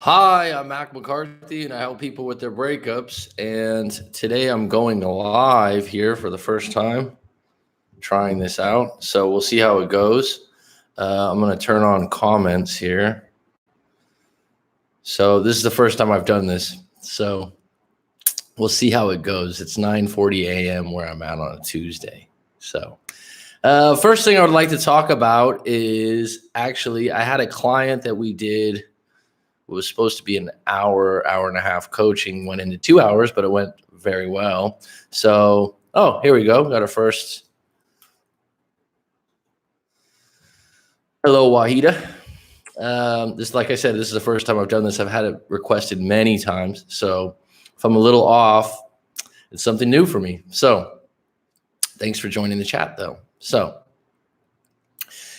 Hi, I'm Mac McCarthy, and I help people with their breakups. And today I'm going live here for the first time, trying this out. So we'll see how it goes. I'm going to turn on comments here. So this is the first time I've done this. So we'll see how it goes. It's 9:40 a.m. where I'm at on a Tuesday. So first thing I would like to talk about is actually I had a client that we did. It was supposed to be an hour and a half coaching, went into 2 hours, but it went very well. So, here we go. Got our first. Hello, Wahida. Like I said, this is the first time I've done this. I've had it requested many times. So if I'm a little off, it's something new for me. So thanks for joining the chat though. So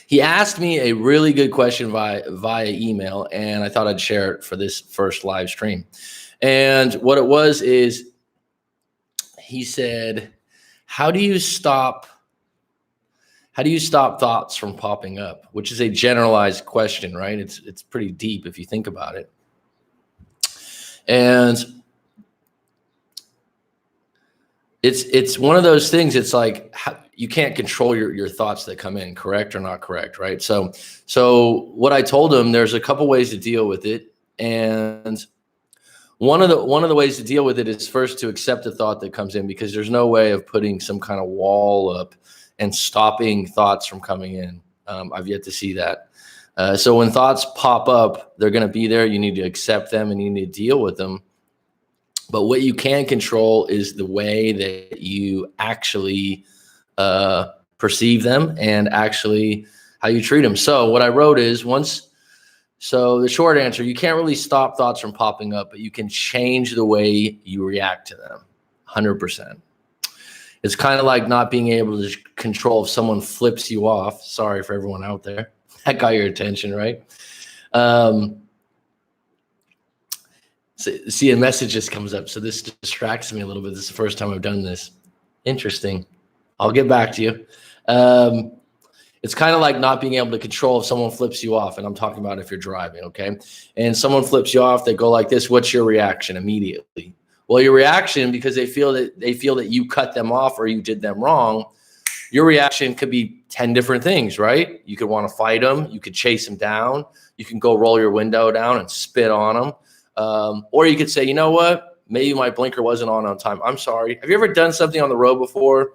he asked me a really good question via email, and I thought I'd share it for this first live stream. And what it was is he said, how do you stop thoughts from popping up? Which is a generalized question, right? It's pretty deep if you think about it. And it's one of those things. It's like you can't control your thoughts that come in, correct or not correct, right? So what I told him, there's a couple ways to deal with it, and one of the ways to deal with it is first to accept the thought that comes in, because there's no way of putting some kind of wall up and stopping thoughts from coming in. I've yet to see that. So when thoughts pop up, they're going to be there. You need to accept them and you need to deal with them. But what you can control is the way that you actually perceive them and actually how you treat them. So what I wrote is so the short answer, you can't really stop thoughts from popping up, but you can change the way you react to them 100%. It's kind of like not being able to control if someone flips you off. Sorry for everyone out there. That got your attention, right? See, a message just comes up. So this distracts me a little bit. This is the first time I've done this. Interesting. I'll get back to you. It's kind of like not being able to control if someone flips you off. And I'm talking about if you're driving, okay? And someone flips you off, they go like this. What's your reaction immediately? Well, your reaction, because they feel that you cut them off or you did them wrong, your reaction could be 10 different things, right? You could want to fight them. You could chase them down. You can go roll your window down and spit on them. Or you could say, you know what? Maybe my blinker wasn't on time. I'm sorry. Have you ever done something on the road before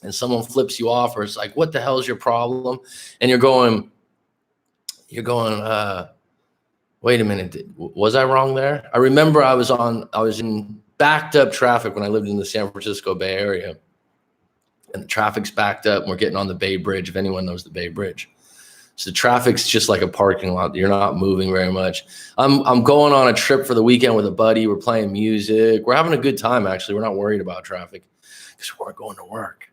and someone flips you off, or it's like, what the hell is your problem? And you're going, wait a minute. Was I wrong there? I remember I was in backed up traffic when I lived in the San Francisco Bay Area, and the traffic's backed up and we're getting on the Bay Bridge. If anyone knows the Bay Bridge. So the traffic's just like a parking lot. You're not moving very much. I'm going on a trip for the weekend with a buddy. We're playing music. We're having a good time, actually. We're not worried about traffic because we're going to work,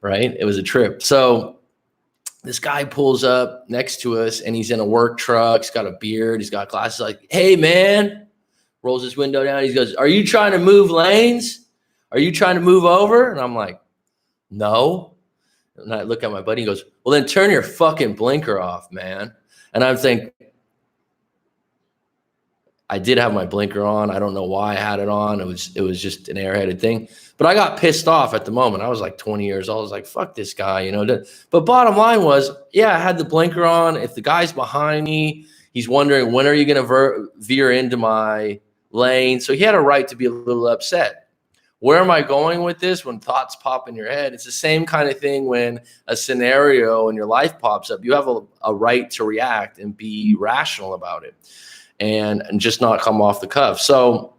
right? It was a trip. So this guy pulls up next to us, and he's in a work truck. He's got a beard. He's got glasses. Like, hey, man. Rolls his window down. He goes, are you trying to move lanes? Are you trying to move over? And I'm like, no. And I look at my buddy, he goes, well, then turn your fucking blinker off, man. And I'm thinking, I did have my blinker on. I don't know why I had it on. It was just an airheaded thing. But I got pissed off at the moment. I was like 20 years old. I was like, fuck this guy, you know. But bottom line was, yeah, I had the blinker on. If the guy's behind me, he's wondering, when are you going to veer into my lane? So he had a right to be a little upset. Where am I going with this? When thoughts pop in your head, it's the same kind of thing when a scenario in your life pops up. You have a right to react and be rational about it and just not come off the cuff. So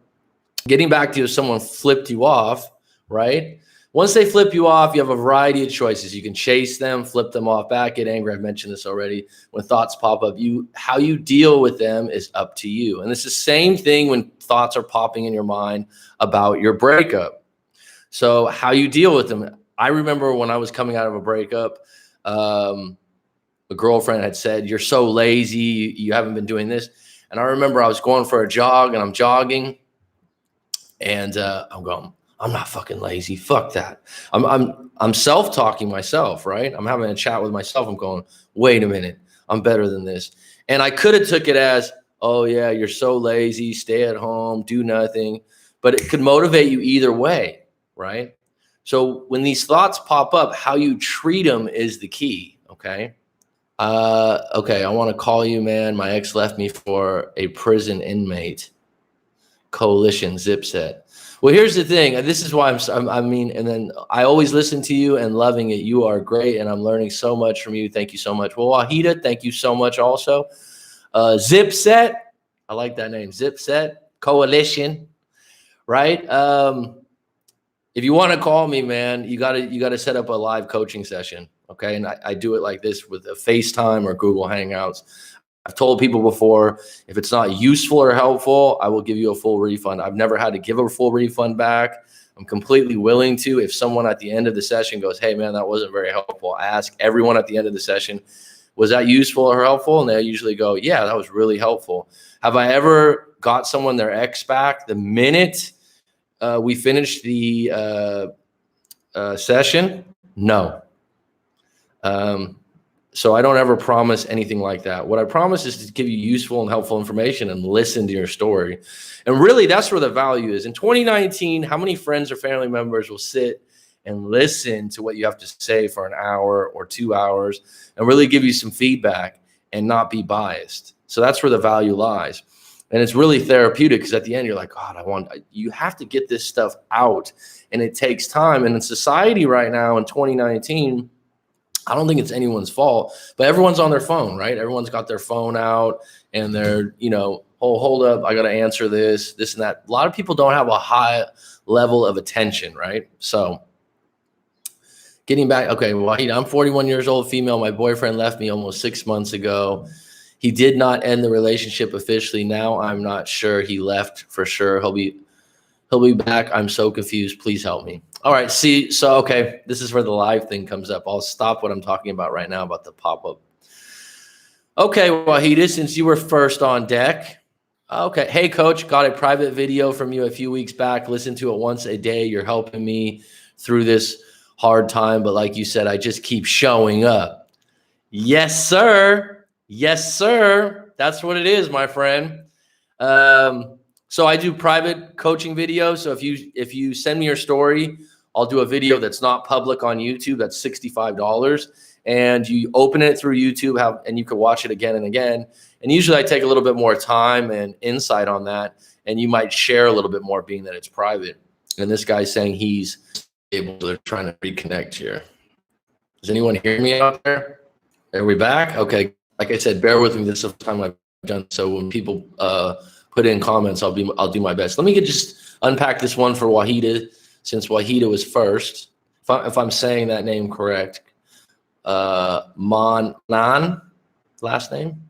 getting back to if someone flipped you off, right? Once they flip you off, you have a variety of choices. You can chase them, flip them off back, get angry. I've mentioned this already. When thoughts pop up, how you deal with them is up to you. And it's the same thing when thoughts are popping in your mind about your breakup. So how you deal with them. I remember when I was coming out of a breakup, a girlfriend had said, you're so lazy, you haven't been doing this. And I remember I was going for a jog, and I'm jogging, and I'm going, I'm not fucking lazy. Fuck that. I'm self-talking myself, right? I'm having a chat with myself. I'm going, wait a minute, I'm better than this. And I could have took it as, oh yeah, you're so lazy, stay at home, do nothing. But it could motivate you either way, right? So when these thoughts pop up, how you treat them is the key, okay? Okay, I want to call you, man. My ex left me for a prison inmate. Coalition zip set. Well, here's the thing. This is why I mean, and then I always listen to you and loving it. You are great, and I'm learning so much from you. Thank you so much. Well, Wahida, thank you so much also. Zip set. I like that name. Zip set. Coalition. Right? If you want to call me, man, you gotta set up a live coaching session. Okay. And I do it like this with a FaceTime or Google Hangouts. I've told people before, if it's not useful or helpful, I will give you a full refund. I've never had to give a full refund back. I'm completely willing to. If someone at the end of the session goes, hey, man, that wasn't very helpful, I ask everyone at the end of the session, was that useful or helpful? And they usually go, yeah, that was really helpful. Have I ever got someone their ex back the minute we finished the session? No. So I don't ever promise anything like that. What I promise is to give you useful and helpful information and listen to your story. And really, that's where the value is. In 2019, how many friends or family members will sit and listen to what you have to say for an hour or 2 hours and really give you some feedback and not be biased? So that's where the value lies. And it's really therapeutic because at the end, you're like, God, you have to get this stuff out. And it takes time. And in society right now in 2019, I don't think it's anyone's fault, but everyone's on their phone, right? Everyone's got their phone out and they're, oh, hold up, I got to answer this and that. A lot of people don't have a high level of attention, right? So getting back, okay, well, I'm 41 years old, female. My boyfriend left me almost 6 months ago. He did not end the relationship officially. Now I'm not sure he left for sure. He'll be back. I'm so confused. Please help me. All right. See, so, okay. This is where the live thing comes up. I'll stop what I'm talking about right now about the pop-up. Okay. Wahida, since you were first on deck. Okay. Hey, coach, got a private video from you a few weeks back. Listen to it once a day. You're helping me through this hard time. But like you said, I just keep showing up. Yes, sir. Yes, sir. That's what it is, my friend. So I do private coaching videos. So if you send me your story, I'll do a video that's not public on YouTube. That's $65. And you open it through YouTube and you can watch it again and again. And usually I take a little bit more time and insight on that. And you might share a little bit more being that it's private. And this guy's saying he's able to, trying to reconnect here. Does anyone hear me out there? Are we back? Okay. Like I said, bear with me. This is the time I've done. So when people, put in comments, I'll do my best. Let me just unpack this one for Wahida, since Wahida was first. If I'm saying that name correct, Manan, last name.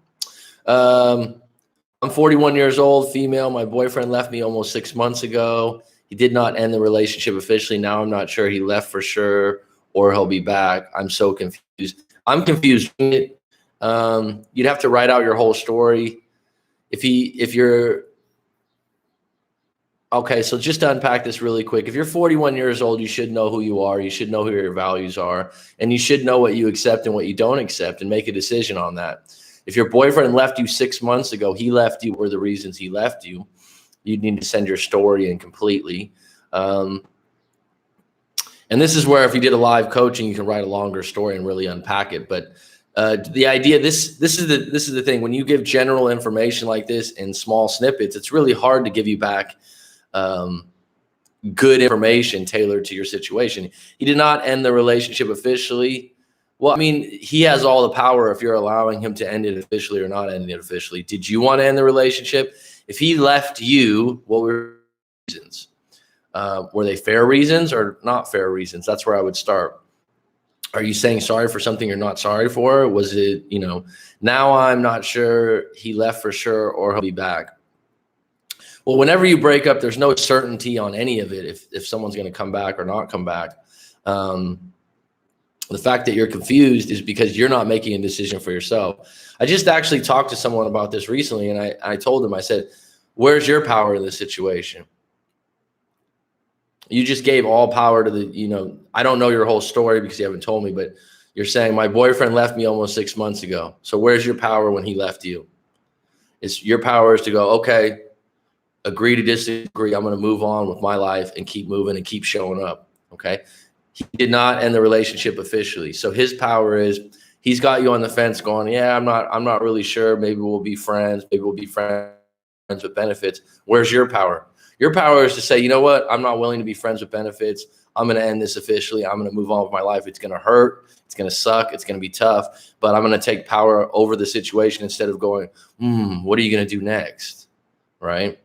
I'm 41 years old, female. My boyfriend left me almost 6 months ago. He did not end the relationship officially. Now I'm not sure he left for sure or he'll be back. I'm so confused. I'm confused. You'd have to write out your whole story. If you're okay, so just to unpack this really quick, if you're 41 years old, you should know who you are. You should know who your values are, and you should know what you accept and what you don't accept and make a decision on that. If your boyfriend left you 6 months ago, he left you, were the reasons he left you. You need to send your story in completely. And this is where if you did a live coaching, you can write a longer story and really unpack it. But the idea, this is the thing. When you give general information like this in small snippets, it's really hard to give you back good information tailored to your situation. He did not end the relationship officially. Well, I mean, he has all the power if you're allowing him to end it officially or not end it officially. Did you want to end the relationship? If he left you, what were reasons? Were they fair reasons or not fair reasons? That's where I would start. Are you saying sorry for something you're not sorry for? Was it, now I'm not sure he left for sure or he'll be back. Well, whenever you break up, there's no certainty on any of it if someone's going to come back or not come back. The fact that you're confused is because you're not making a decision for yourself. I just actually talked to someone about this recently, and I told him, I said, where's your power in this situation? You just gave all power to I don't know your whole story because you haven't told me, but you're saying my boyfriend left me almost 6 months ago. So where's your power when he left you? It's your power is to go, okay, agree to disagree. I'm going to move on with my life and keep moving and keep showing up. Okay. He did not end the relationship officially. So his power is he's got you on the fence going, yeah, I'm not really sure. Maybe we'll be friends. Maybe we'll be friends with benefits. Where's your power? Your power is to say, you know what? I'm not willing to be friends with benefits. I'm going to end this officially. I'm going to move on with my life. It's going to hurt. It's going to suck. It's going to be tough, but I'm going to take power over the situation instead of going, what are you going to do next? Right?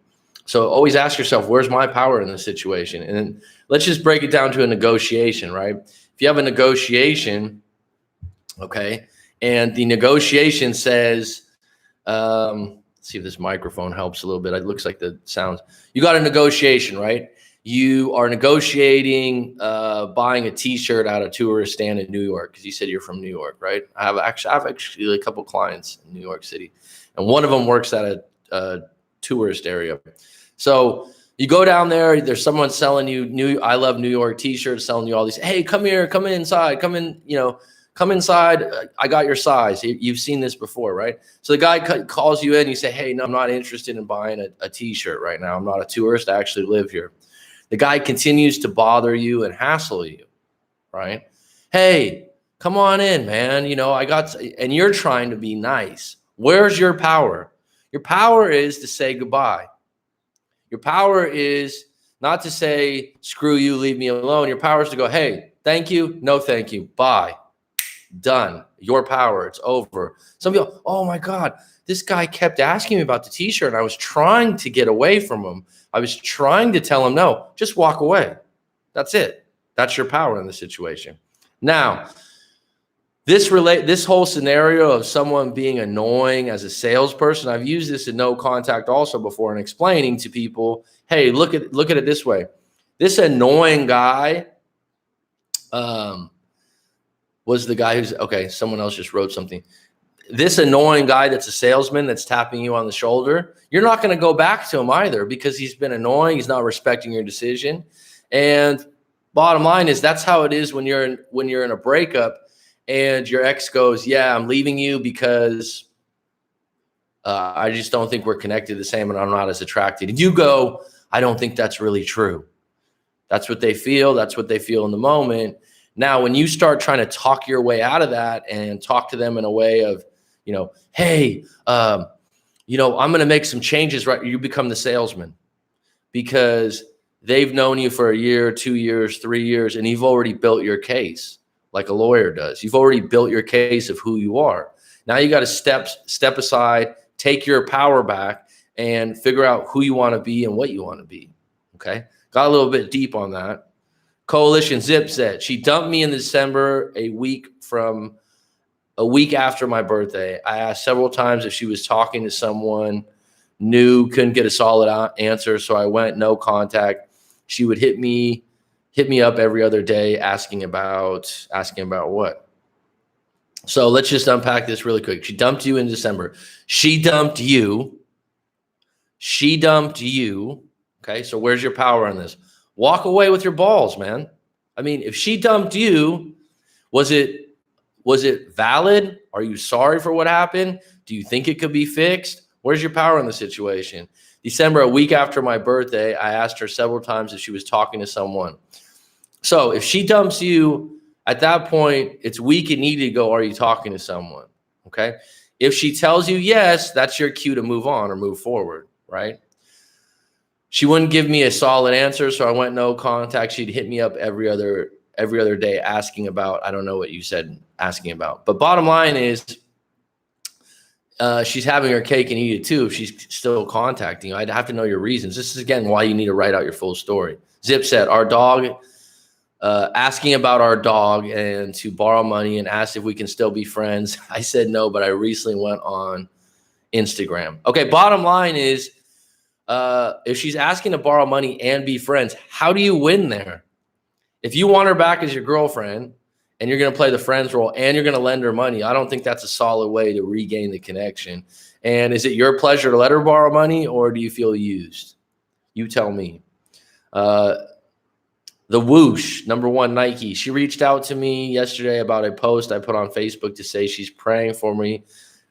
So always ask yourself, where's my power in this situation? And then let's just break it down to a negotiation, right? If you have a negotiation, okay, and the negotiation says, let's see if this microphone helps a little bit. It looks like the sounds. You got a negotiation, right? You are negotiating buying a T-shirt at a tourist stand in New York because you said you're from New York, right? I have actually a couple clients in New York City, and one of them works at a tourist area. So you go down there, there's someone selling you I love New York T-shirts, selling you all these, hey, come here, come inside, come in, come inside. I got your size. You've seen this before, right? So the guy calls you in, you say, hey, no, I'm not interested in buying a T-shirt right now. I'm not a tourist. I actually live here. The guy continues to bother you and hassle you, right? Hey, come on in, man. And you're trying to be nice. Where's your power? Your power is to say goodbye. Your power is not to say, screw you, leave me alone. Your power is to go, hey, thank you. No, thank you. Bye. Done. Your power. It's over. Some people, oh my God, this guy kept asking me about the T-shirt and I was trying to get away from him. I was trying to tell him, no, just walk away. That's it. That's your power in the situation. Now, this whole scenario of someone being annoying as a salesperson, I've used this in No Contact also before and explaining to people, hey, look at it this way. This annoying guy was the guy who's, okay, someone else just wrote something. This annoying guy that's a salesman that's tapping you on the shoulder, you're not going to go back to him either because he's been annoying. He's not respecting your decision. And bottom line is that's how it is when you're in a breakup and your ex goes, yeah, I'm leaving you because I just don't think we're connected the same and I'm not as attracted. And you go, I don't think that's really true. That's what they feel. That's what they feel in the moment. Now, when you start trying to talk your way out of that and talk to them in a way of, hey, I'm going to make some changes, right? You become the salesman because they've known you for a year, 2 years, 3 years, and you've already built your case like a lawyer does. You've already built your case of who you are. Now you got to step aside, take your power back, and figure out who you want to be and what you want to be. Okay? Got a little bit deep on that. Coalition Zip said, she dumped me in December, a week after my birthday. I asked several times if she was talking to someone new, couldn't get a solid answer, so I went no contact. She would hit me up every other day asking about what? So let's just unpack this really quick. She dumped you in December. She dumped you. Okay, so where's your power on this? Walk away with your balls, man. I mean, if she dumped you, was it valid? Are you sorry for what happened? Do you think it could be fixed? Where's your power in the situation? December, a week after my birthday, I asked her several times if she was talking to someone. So if she dumps you, at that point, it's weak and needy to go, are you talking to someone? Okay. If she tells you yes, that's your cue to move on or move forward, right? She wouldn't give me a solid answer, so I went no contact. She'd hit me up every other day asking about, I don't know what you said, asking about. But bottom line is she's having her cake and eat it too if she's still contacting you. I'd have to know your reasons. This is, again, why you need to write out your full story. Zip said, our dog, asking about our dog and to borrow money and asked if we can still be friends. I said no, but I recently went on Instagram. Okay, bottom line is, if she's asking to borrow money and be friends, how do you win there? If you want her back as your girlfriend and you're going to play the friends role and you're going to lend her money, I don't think that's a solid way to regain the connection. And is it your pleasure to let her borrow money or do you feel used? You tell me. The Whoosh, number one, Nike. She reached out to me yesterday about a post I put on Facebook to say she's praying for me.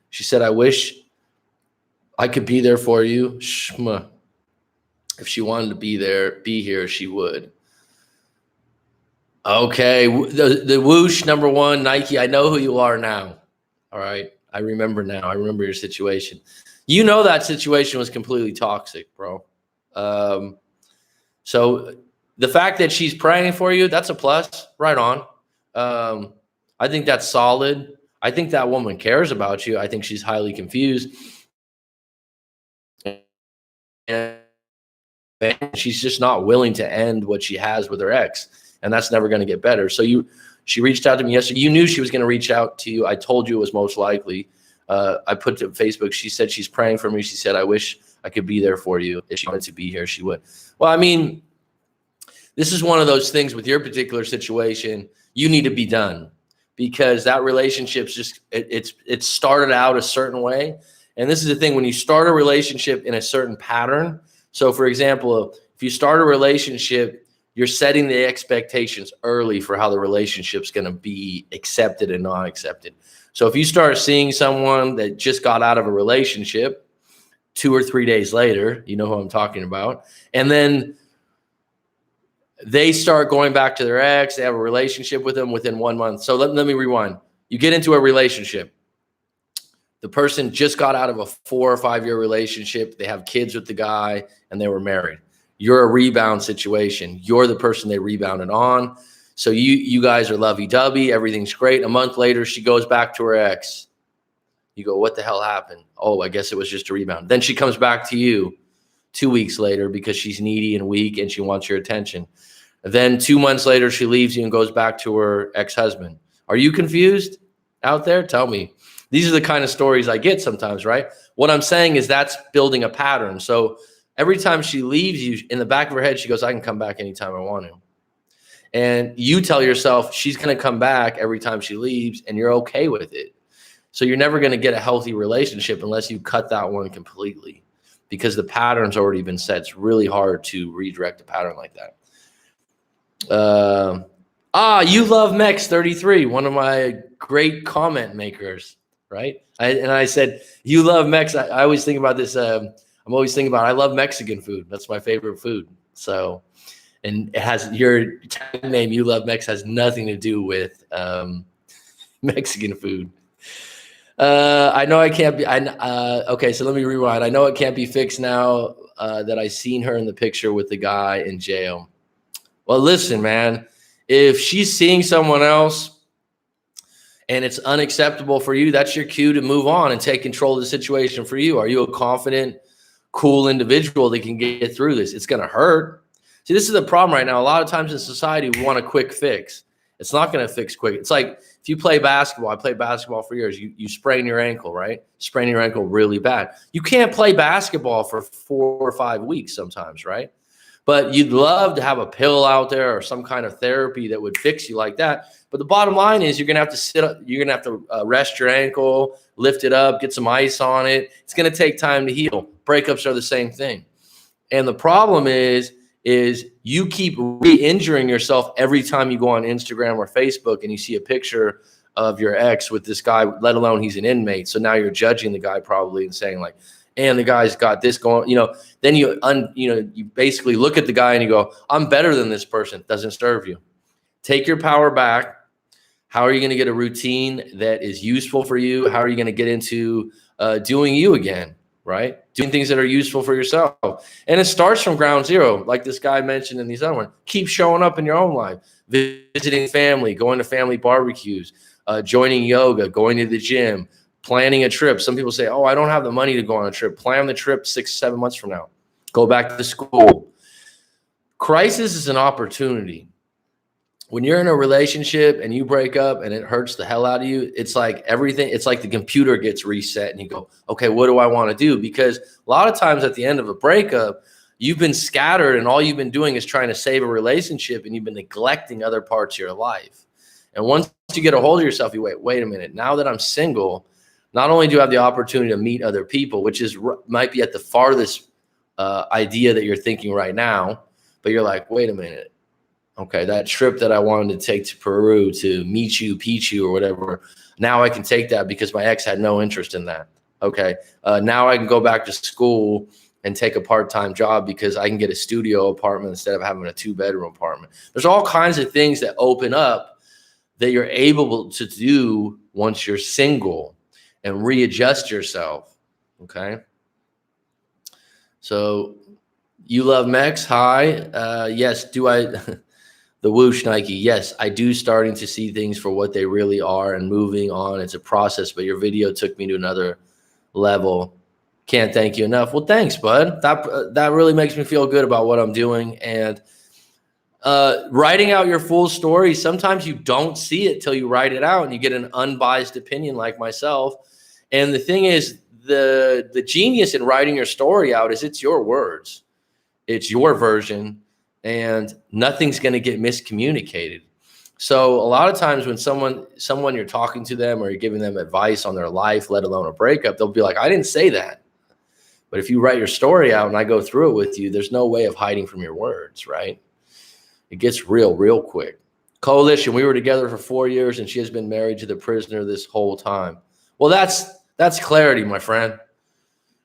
She said, I wish I could be there for you. Shma. If she wanted to be here, she would. Okay, the whoosh number one, Nike. I know who you are now. All right, I remember now. I remember your situation. You know that situation was completely toxic, bro. Um, so the fact that she's praying for you, that's a plus. Right on. Um, I think that's solid. I think that woman cares about you. I think she's highly confused. And she's just not willing to end what she has with her ex, and that's never going to get better. So she reached out to me yesterday. You knew she was going to reach out to you. I told you it was most likely. I put to Facebook. She said she's praying for me. She said, I wish I could be there for you. If she wanted to be here, she would. Well, I mean, this is one of those things with your particular situation. You need to be done, because that relationship's just it's started out a certain way. And this is the thing, when you start a relationship in a certain pattern. So for example, if you start a relationship, you're setting the expectations early for how the relationship's going to be accepted and not accepted. So if you start seeing someone that just got out of a relationship 2 or 3 days later, you know who I'm talking about, and then they start going back to their ex, they have a relationship with them within 1 month. So let me rewind. You get into a relationship. The person just got out of a 4 or 5 year relationship. They have kids with the guy and they were married. You're a rebound situation. You're the person they rebounded on. So you guys are lovey-dovey. Everything's great. A month later, she goes back to her ex. You go, what the hell happened? Oh, I guess it was just a rebound. Then she comes back to you 2 weeks later because she's needy and weak and she wants your attention. Then 2 months later, she leaves you and goes back to her ex-husband. Are you confused out there? Tell me. These are the kind of stories I get sometimes, right? What I'm saying is that's building a pattern. So every time she leaves you, in the back of her head, she goes, I can come back anytime I want to. And you tell yourself she's going to come back every time she leaves, and you're okay with it. So you're never going to get a healthy relationship unless you cut that one completely, because the pattern's already been set. It's really hard to redirect a pattern like that. You love Mex 33, one of my great comment makers, right? I said, you love Mex. I always think about this. I'm always thinking about, I love Mexican food. That's my favorite food. So, and it has your tag name, you love Mex, has nothing to do with Mexican food. I know I can't be, okay, so let me rewind. I know it can't be fixed now that I seen her in the picture with the guy in jail. Well, listen, man, if she's seeing someone else and it's unacceptable for you, that's your cue to move on and take control of the situation for you. Are you a confident, cool individual that can get through this? It's going to hurt. See, this is the problem right now. A lot of times in society, we want a quick fix. It's not going to fix quick. It's like if you play basketball, I played basketball for years. You sprain your ankle, right? Sprain your ankle really bad. You can't play basketball for 4 or 5 weeks sometimes, right? But you'd love to have a pill out there or some kind of therapy that would fix you like that. But the bottom line is you're going to have to sit up. You're going to have to rest your ankle, lift it up, get some ice on it. It's going to take time to heal. Breakups are the same thing. And the problem is you keep re-injuring yourself every time you go on Instagram or Facebook and you see a picture of your ex with this guy, let alone he's an inmate. So now you're judging the guy probably and saying like, and the guy's got this going, then you basically look at the guy and you go, I'm better than this person. It doesn't serve you. Take your power back. How are you going to get a routine that is useful for you? How are you going to get into doing you again, right? Doing things that are useful for yourself. And it starts from ground zero. Like this guy mentioned in these other ones, keep showing up in your own life, visiting family, going to family barbecues, joining yoga, going to the gym, planning a trip. Some people say, oh, I don't have the money to go on a trip. Plan the trip 6, 7 months from now. Go back to school. Crisis is an opportunity. When you're in a relationship and you break up and it hurts the hell out of you, it's like everything, it's like the computer gets reset and you go, okay, what do I want to do? Because a lot of times at the end of a breakup, you've been scattered and all you've been doing is trying to save a relationship and you've been neglecting other parts of your life. And once you get a hold of yourself, you wait a minute. Now that I'm single, not only do you have the opportunity to meet other people, which might be at the farthest idea that you're thinking right now, but you're like, wait a minute. Okay, that trip that I wanted to take to Peru to meet you, Pichu or whatever, now I can take that because my ex had no interest in that. Okay. Now I can go back to school and take a part-time job because I can get a studio apartment instead of having a 2-bedroom apartment. There's all kinds of things that open up that you're able to do once you're single and readjust yourself. Okay. So you love Mex? Hi. Yes. Do I? The whoosh Nike. Yes, I do starting to see things for what they really are and moving on. It's a process, but your video took me to another level. Can't thank you enough. Well, thanks, bud. That really makes me feel good about what I'm doing. And writing out your full story, sometimes you don't see it till you write it out and you get an unbiased opinion like myself. And the thing is, the genius in writing your story out is it's your words. It's your version, and nothing's going to get miscommunicated. So a lot of times when someone you're talking to them or you're giving them advice on their life, let alone a breakup, they'll be like, I didn't say that. But if you write your story out and I go through it with you, there's no way of hiding from your words, right? It gets real quick. Coalition, we were together for 4 years and she has been married to the prisoner this whole time. Well, that's clarity, my friend.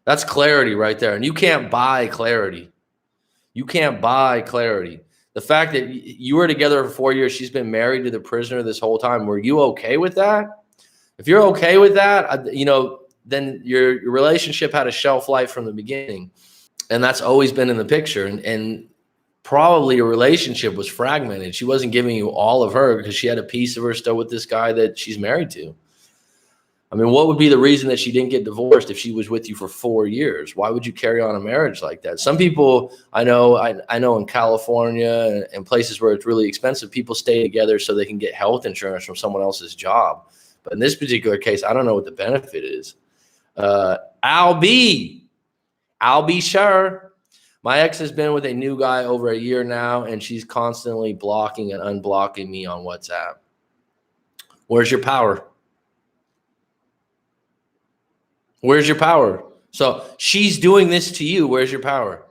That's clarity right there. And you can't buy clarity. You can't buy clarity. The fact that you were together for 4 years, she's been married to the prisoner this whole time. Were you okay with that? If you're okay with that, then your relationship had a shelf life from the beginning. And that's always been in the picture. And probably your relationship was fragmented. She wasn't giving you all of her because she had a piece of her still with this guy that she's married to. I mean, what would be the reason that she didn't get divorced if she was with you for 4 years? Why would you carry on a marriage like that? Some people I know in California and places where it's really expensive, people stay together so they can get health insurance from someone else's job. But in this particular case, I don't know what the benefit is. I'll be sure. My ex has been with a new guy over a year now, and she's constantly blocking and unblocking me on WhatsApp. Where's your power? Where's your power? So she's doing this to you. Where's your power?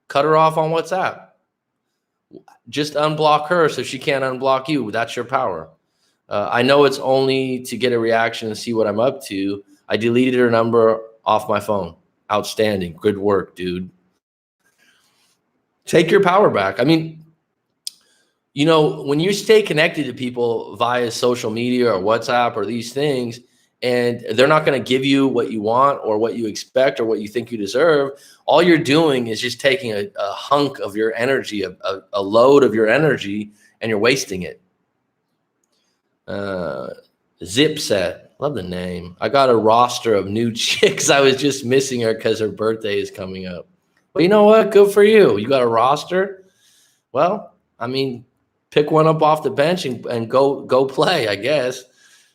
Cut her off on WhatsApp. Just unblock her so she can't unblock you. That's your power. I know it's only to get a reaction and see what I'm up to. I deleted her number off my phone. Outstanding. Good work, dude. Take your power back. I mean, when you stay connected to people via social media or WhatsApp or these things, and they're not going to give you what you want or what you expect or what you think you deserve, all you're doing is just taking a hunk of your energy, a load of your energy, and you're wasting it. Zip Set, love the name. I got a roster of new chicks. I was just missing her because her birthday is coming up. But you know what? Good for you. You got a roster? Well, I mean, pick one up off the bench and go play, I guess.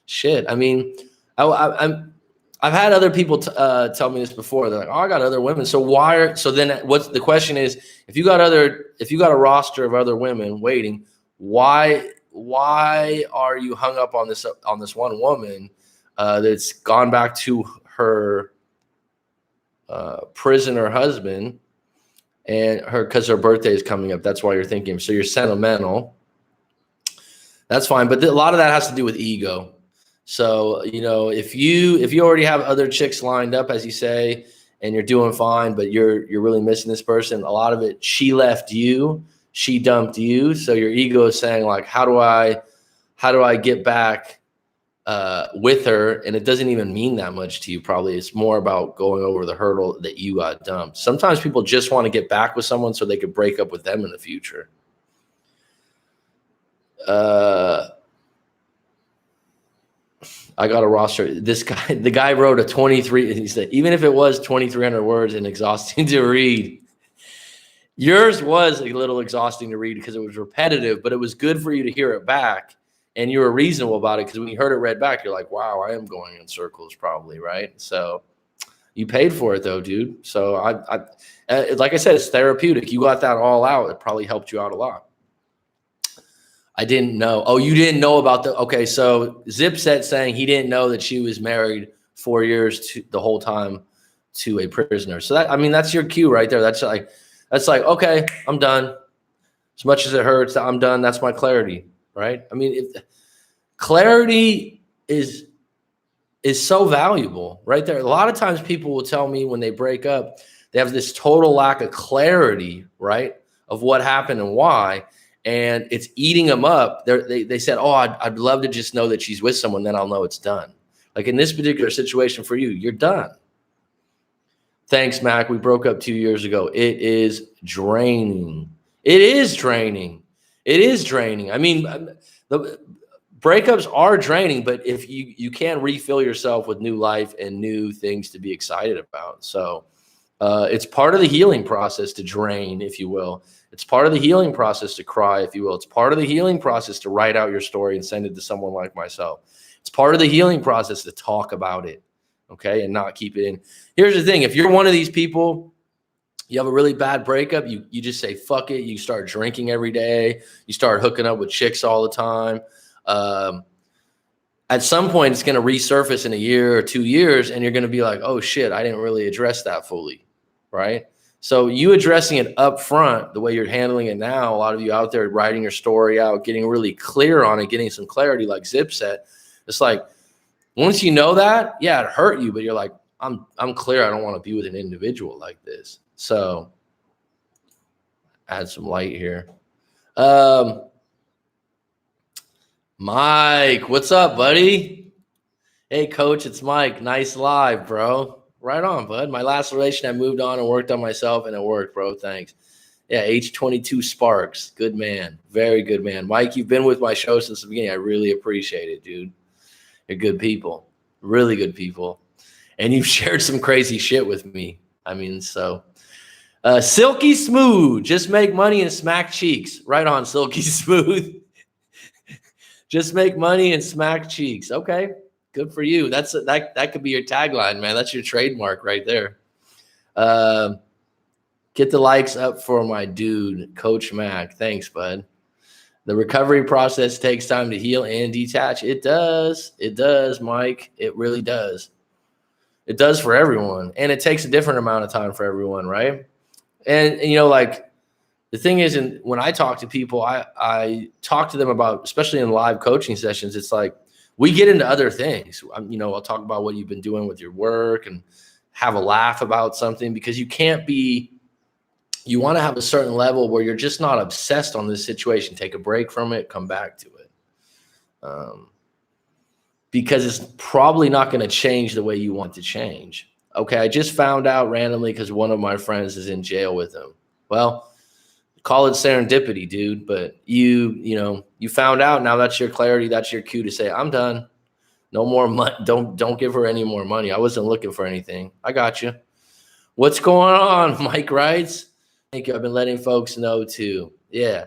Shit. I mean, I've had other people tell me this before. They're like, "Oh, I got other women." So then what's the question is, if you got a roster of other women waiting, why are you hung up on this one woman that's gone back to her prisoner husband and because her birthday is coming up? That's why you're thinking. So you're sentimental. That's fine, but a lot of that has to do with ego. So, if you already have other chicks lined up, as you say, and you're doing fine, but you're really missing this person, a lot of it, she left you, she dumped you. So your ego is saying like, how do I get back with her? And it doesn't even mean that much to you. Probably it's more about going over the hurdle that you got dumped. Sometimes people just want to get back with someone so they could break up with them in the future. I got a roster. The guy wrote a 23. He said, even if it was 2,300 words and exhausting to read, yours was a little exhausting to read because it was repetitive, but it was good for you to hear it back. And you were reasonable about it because when you heard it read back, you're like, wow, I am going in circles probably, right? So you paid for it though, dude. So like I said, it's therapeutic. You got that all out. It probably helped you out a lot. I didn't know. Oh, you didn't know about okay. So Zipset saying he didn't know that she was married 4 years the whole time to a prisoner. So that's your cue right there. That's like, okay, I'm done. As much as it hurts, I'm done. That's my clarity, right? I mean, clarity is is so valuable right there. A lot of times people will tell me when they break up, they have this total lack of clarity, right, of what happened and why, and it's eating them up. They said, oh, I'd love to just know that she's with someone, then I'll know it's done. Like in this particular situation for you, you're done. Thanks, Mac. We broke up 2 years ago. It is draining. It is draining. It is draining. I mean, the breakups are draining, but if you can refill yourself with new life and new things to be excited about. So it's part of the healing process to drain, if you will. It's part of the healing process to cry, if you will. It's part of the healing process to write out your story and send it to someone like myself. It's part of the healing process to talk about it, okay, and not keep it in. Here's the thing. If you're one of these people, you have a really bad breakup, you just say, fuck it. You start drinking every day. You start hooking up with chicks all the time. At some point, it's going to resurface in a year or 2 years, and you're going to be like, oh, shit, I didn't really address that fully, right? So you addressing it up front, the way you're handling it now, a lot of you out there writing your story out, getting really clear on it, getting some clarity like Zip said, it's like once you know that, yeah, it hurt you, but you're like, I'm clear. I don't want to be with an individual like this. So add some light here. Mike, what's up, buddy? Hey, coach, it's Mike. Nice live, bro. Right on, bud. My last relation, I moved on and worked on myself, and it worked, bro. Thanks. Yeah, H22 Sparks. Good man. Very good man. Mike, you've been with my show since the beginning. I really appreciate it, dude. You're good people. Really good people. And you've shared some crazy shit with me. I mean, so. Silky Smooth. Just make money and smack cheeks. Right on, Silky Smooth. Just make money and smack cheeks. Okay. Good for you. That could be your tagline, man. That's your trademark right there. Get the likes up for my dude, Coach Mac. Thanks, bud. The recovery process takes time to heal and detach. It does. It does, Mike. It really does. It does for everyone. And it takes a different amount of time for everyone, right? And you know, like the thing is, when I talk to people, I talk to them about, especially in live coaching sessions, it's like, we get into other things. I'll talk about what you've been doing with your work and have a laugh about something, because you want to have a certain level where you're just not obsessed on this situation. Take a break from it, come back to it. Because it's probably not going to change the way you want to change. Okay, I just found out randomly because one of my friends is in jail with him. Well, call it serendipity, dude. But you found out. Now that's your clarity. That's your cue to say, I'm done. No more money. Don't give her any more money. I wasn't looking for anything. I got you. What's going on? Mike writes. Thank you. I've been letting folks know too. Yeah.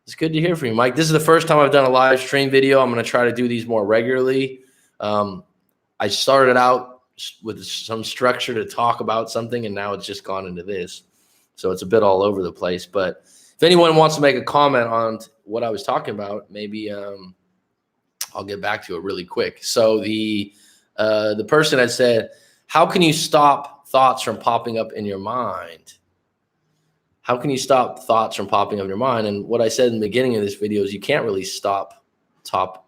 It's good to hear from you, Mike. This is the first time I've done a live stream video. I'm going to try to do these more regularly. I started out with some structure to talk about something, and now it's just gone into this. So it's a bit all over the place. But if anyone wants to make a comment on what I was talking about, maybe I'll get back to it really quick. So the person had said, how can you stop thoughts from popping up in your mind? How can you stop thoughts from popping up in your mind? And what I said in the beginning of this video is you can't really stop thoughts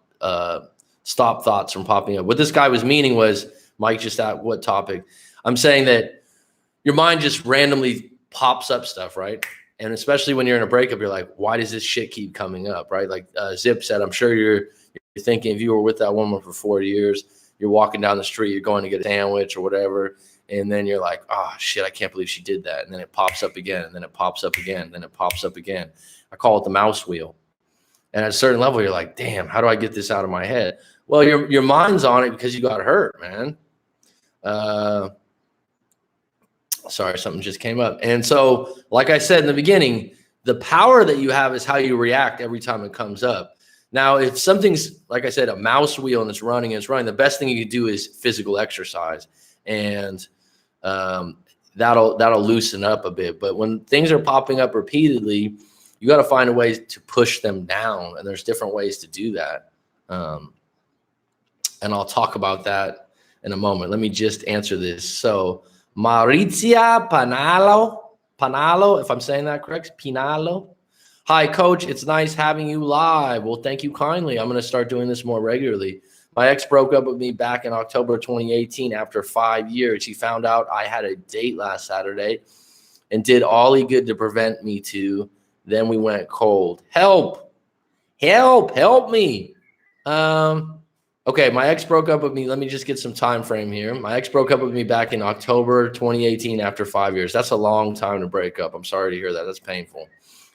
from popping up. What this guy was meaning was, Mike just asked what topic. I'm saying that your mind just randomly pops up stuff, right? And especially when you're in a breakup, you're like, why does this shit keep coming up, right? Like Zip said, I'm sure you're thinking, if you were with that woman for 4 years, you're walking down the street, you're going to get a sandwich or whatever, and then you're like, oh, shit, I can't believe she did that. And then it pops up again, and then it pops up again, and then it pops up again. I call it the mouse wheel. And at a certain level, you're like, damn, how do I get this out of my head? Well, your mind's on it because you got hurt, man. Sorry, something just came up. And so, like I said in the beginning, the power that you have is how you react every time it comes up. Now, if something's, like I said, a mouse wheel and it's running, the best thing you can do is physical exercise. And that'll loosen up a bit. But when things are popping up repeatedly, you got to find a way to push them down. And there's different ways to do that. And I'll talk about that in a moment. Let me just answer this. So Maurizia Panalo, if I'm saying that correct, Pinalo. Hi, Coach. It's nice having you live. Well, thank you kindly. I'm going to start doing this more regularly. My ex broke up with me back in October 2018 after 5 years. He found out I had a date last Saturday and did all he could to prevent me to. Then we went cold. Help, help me. Okay, my ex broke up with me. Let me just get some time frame here. My ex broke up with me back in October 2018 after 5 years. That's a long time to break up. I'm sorry to hear that. That's painful.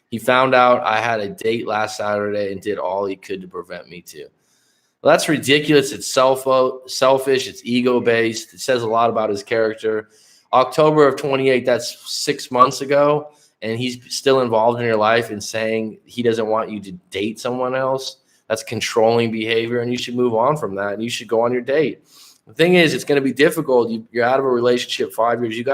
He found out I had a date last Saturday and did all he could to prevent me to. Well, that's ridiculous. It's selfish. It's ego-based. It says a lot about his character. October of 28, that's 6 months ago, and he's still involved in your life and saying he doesn't want you to date someone else. That's controlling behavior, and you should move on from that, and you should go on your date. The thing is, it's going to be difficult. You're out of a relationship 5 years. You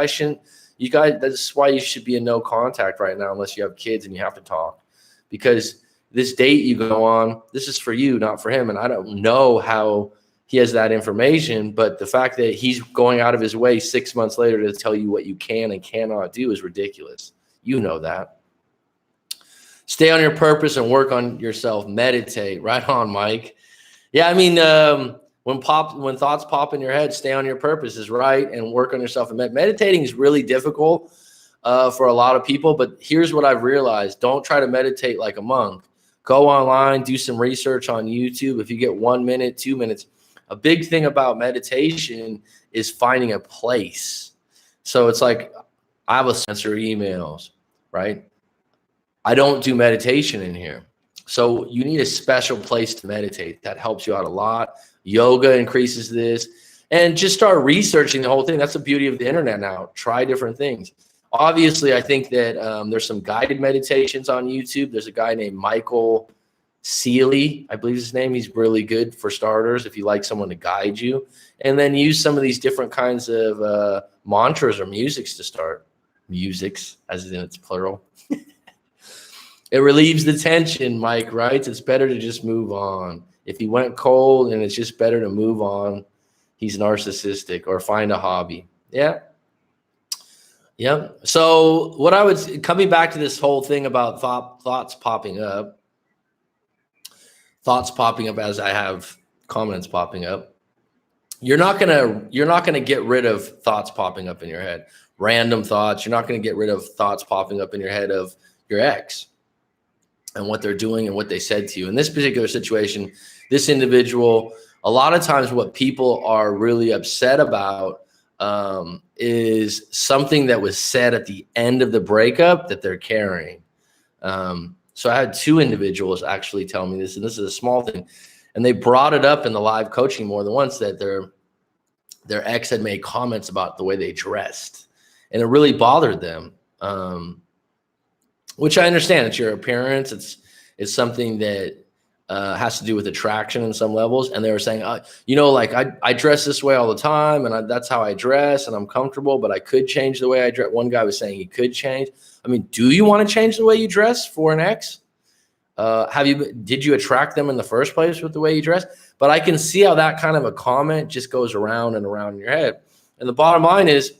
guys, that's why you should be in no contact right now unless you have kids and you have to talk. Because this date you go on, this is for you, not for him. And I don't know how he has that information, but the fact that he's going out of his way 6 months later to tell you what you can and cannot do is ridiculous. You know that. Stay on your purpose and work on yourself. Meditate. Right on, Mike. Yeah, I mean, when thoughts pop in your head, stay on your purpose is right and work on yourself. And meditating is really difficult for a lot of people. But here's what I've realized. Don't try to meditate like a monk. Go online, do some research on YouTube. If you get 1 minute, 2 minutes, a big thing about meditation is finding a place. So it's like I have a answer emails, right? I don't do meditation in here. So you need a special place to meditate. That helps you out a lot. Yoga increases this. And just start researching the whole thing. That's the beauty of the internet now. Try different things. Obviously, I think that there's some guided meditations on YouTube. There's a guy named Michael Seeley, I believe his name. He's really good for starters if you like someone to guide you. And then use some of these different kinds of mantras or musics to start. Musics, as in it's plural. It relieves the tension, Mike writes. It's better to just move on. If he went cold and it's just better to move on, he's narcissistic, or find a hobby. Yeah. Yeah. So what I would, coming back to this whole thing about thoughts popping up as I have comments popping up. You're not gonna get rid of thoughts popping up in your head. Random thoughts. You're not gonna get rid of thoughts popping up in your head of your ex and what they're doing and what they said to you. In this particular situation, this individual, a lot of times what people are really upset about is something that was said at the end of the breakup that they're carrying. So I had two individuals actually tell me this, and this is a small thing, and they brought it up in the live coaching more than once, that their ex had made comments about the way they dressed, and it really bothered them. Which I understand. It's your appearance. It's something that has to do with attraction in some levels. And they were saying, like I dress this way all the time, and that's how I dress, and I'm comfortable, but I could change the way I dress. One guy was saying he could change. I mean, do you want to change the way you dress for an ex? Did you attract them in the first place with the way you dress? But I can see how that kind of a comment just goes around and around in your head. And the bottom line is,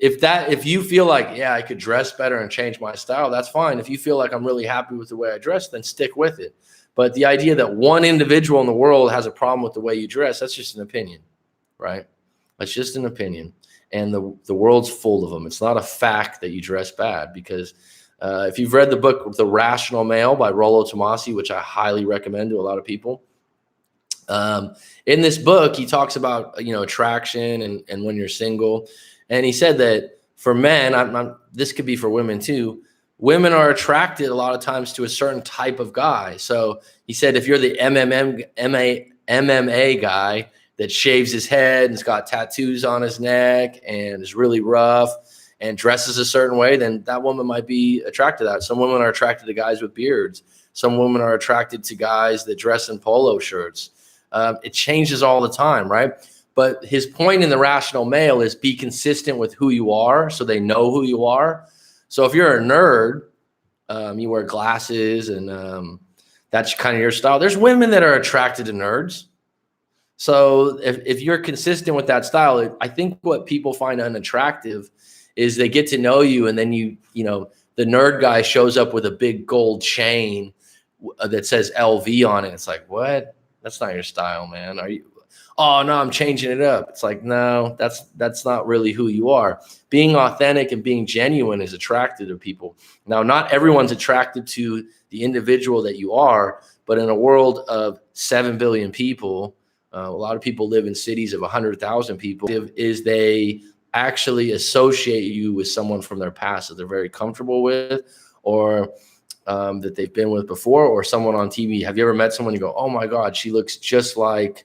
if you feel like, yeah, I could dress better and change my style, that's fine. If you feel like I'm really happy with the way I dress, then stick with it. But the idea that one individual in the world has a problem with the way you dress, that's just an opinion, right? That's just an opinion. And the world's full of them. It's not a fact that you dress bad, because if you've read the book, The Rational Male by Rollo Tomassi, which I highly recommend to a lot of people, in this book, he talks about, attraction and when you're single. And he said that for men, this could be for women too, women are attracted a lot of times to a certain type of guy. So he said, if you're the MMA guy that shaves his head and has got tattoos on his neck and is really rough and dresses a certain way, then that woman might be attracted to that. Some women are attracted to guys with beards. Some women are attracted to guys that dress in polo shirts. It changes all the time, right? But his point in The Rational Male is be consistent with who you are so they know who you are. So if you're a nerd, you wear glasses and that's kind of your style. There's women that are attracted to nerds. So if you're consistent with that style, I think what people find unattractive is they get to know you, and then the nerd guy shows up with a big gold chain that says LV on it. It's like, what? That's not your style, man. oh no, I'm changing it up. It's like, no, that's not really who you are. Being authentic and being genuine is attractive to people. Now, not everyone's attracted to the individual that you are, but in a world of 7 billion people, a lot of people live in cities of 100,000 people, is they actually associate you with someone from their past that they're very comfortable with, or that they've been with before, or someone on TV. Have you ever met someone you go, oh my God, she looks just like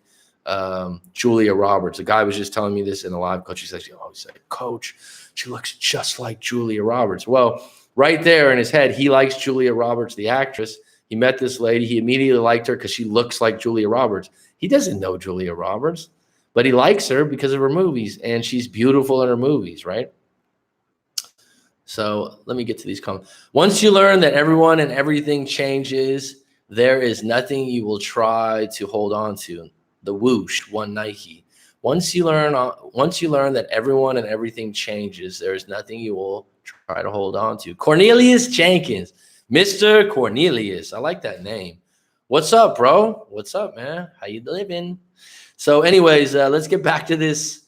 Julia Roberts? A guy was just telling me this in a live coach. He's like, oh, he's like, coach, she looks just like Julia Roberts. Well, right there in his head, he likes Julia Roberts, the actress. He met this lady. He immediately liked her because she looks like Julia Roberts. He doesn't know Julia Roberts, but he likes her because of her movies, and she's beautiful in her movies, right? So let me get to these comments. Once you learn that everyone and everything changes, there is nothing you will try to hold on to. The whoosh, one Nike. Once you learn that everyone and everything changes, there is nothing you will try to hold on to. Cornelius Jenkins, Mr. Cornelius. I like that name. What's up, bro? What's up, man? How you living? So anyways, let's get back to this.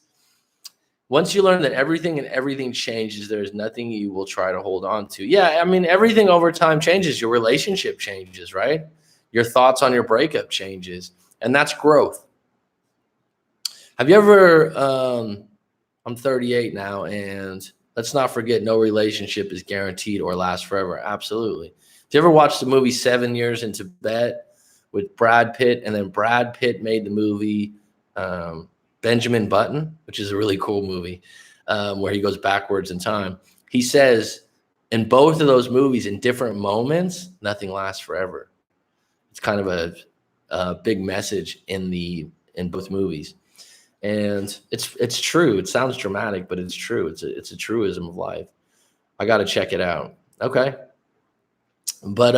Once you learn that everything and everything changes, there's nothing you will try to hold on to. Yeah, I mean, everything over time changes. Your relationship changes, right? Your thoughts on your breakup changes, and that's growth. Have you ever, I'm 38 now, and let's not forget, no relationship is guaranteed or lasts forever. Absolutely. Did you ever watch the movie 7 Years in Tibet with Brad Pitt? And then Brad Pitt made the movie Benjamin Button, which is a really cool movie, where he goes backwards in time. He says in both of those movies, in different moments, nothing lasts forever. It's kind of a big message in both movies. And it's true. It sounds dramatic, but it's true. It's a truism of life. I got to check it out. Okay. But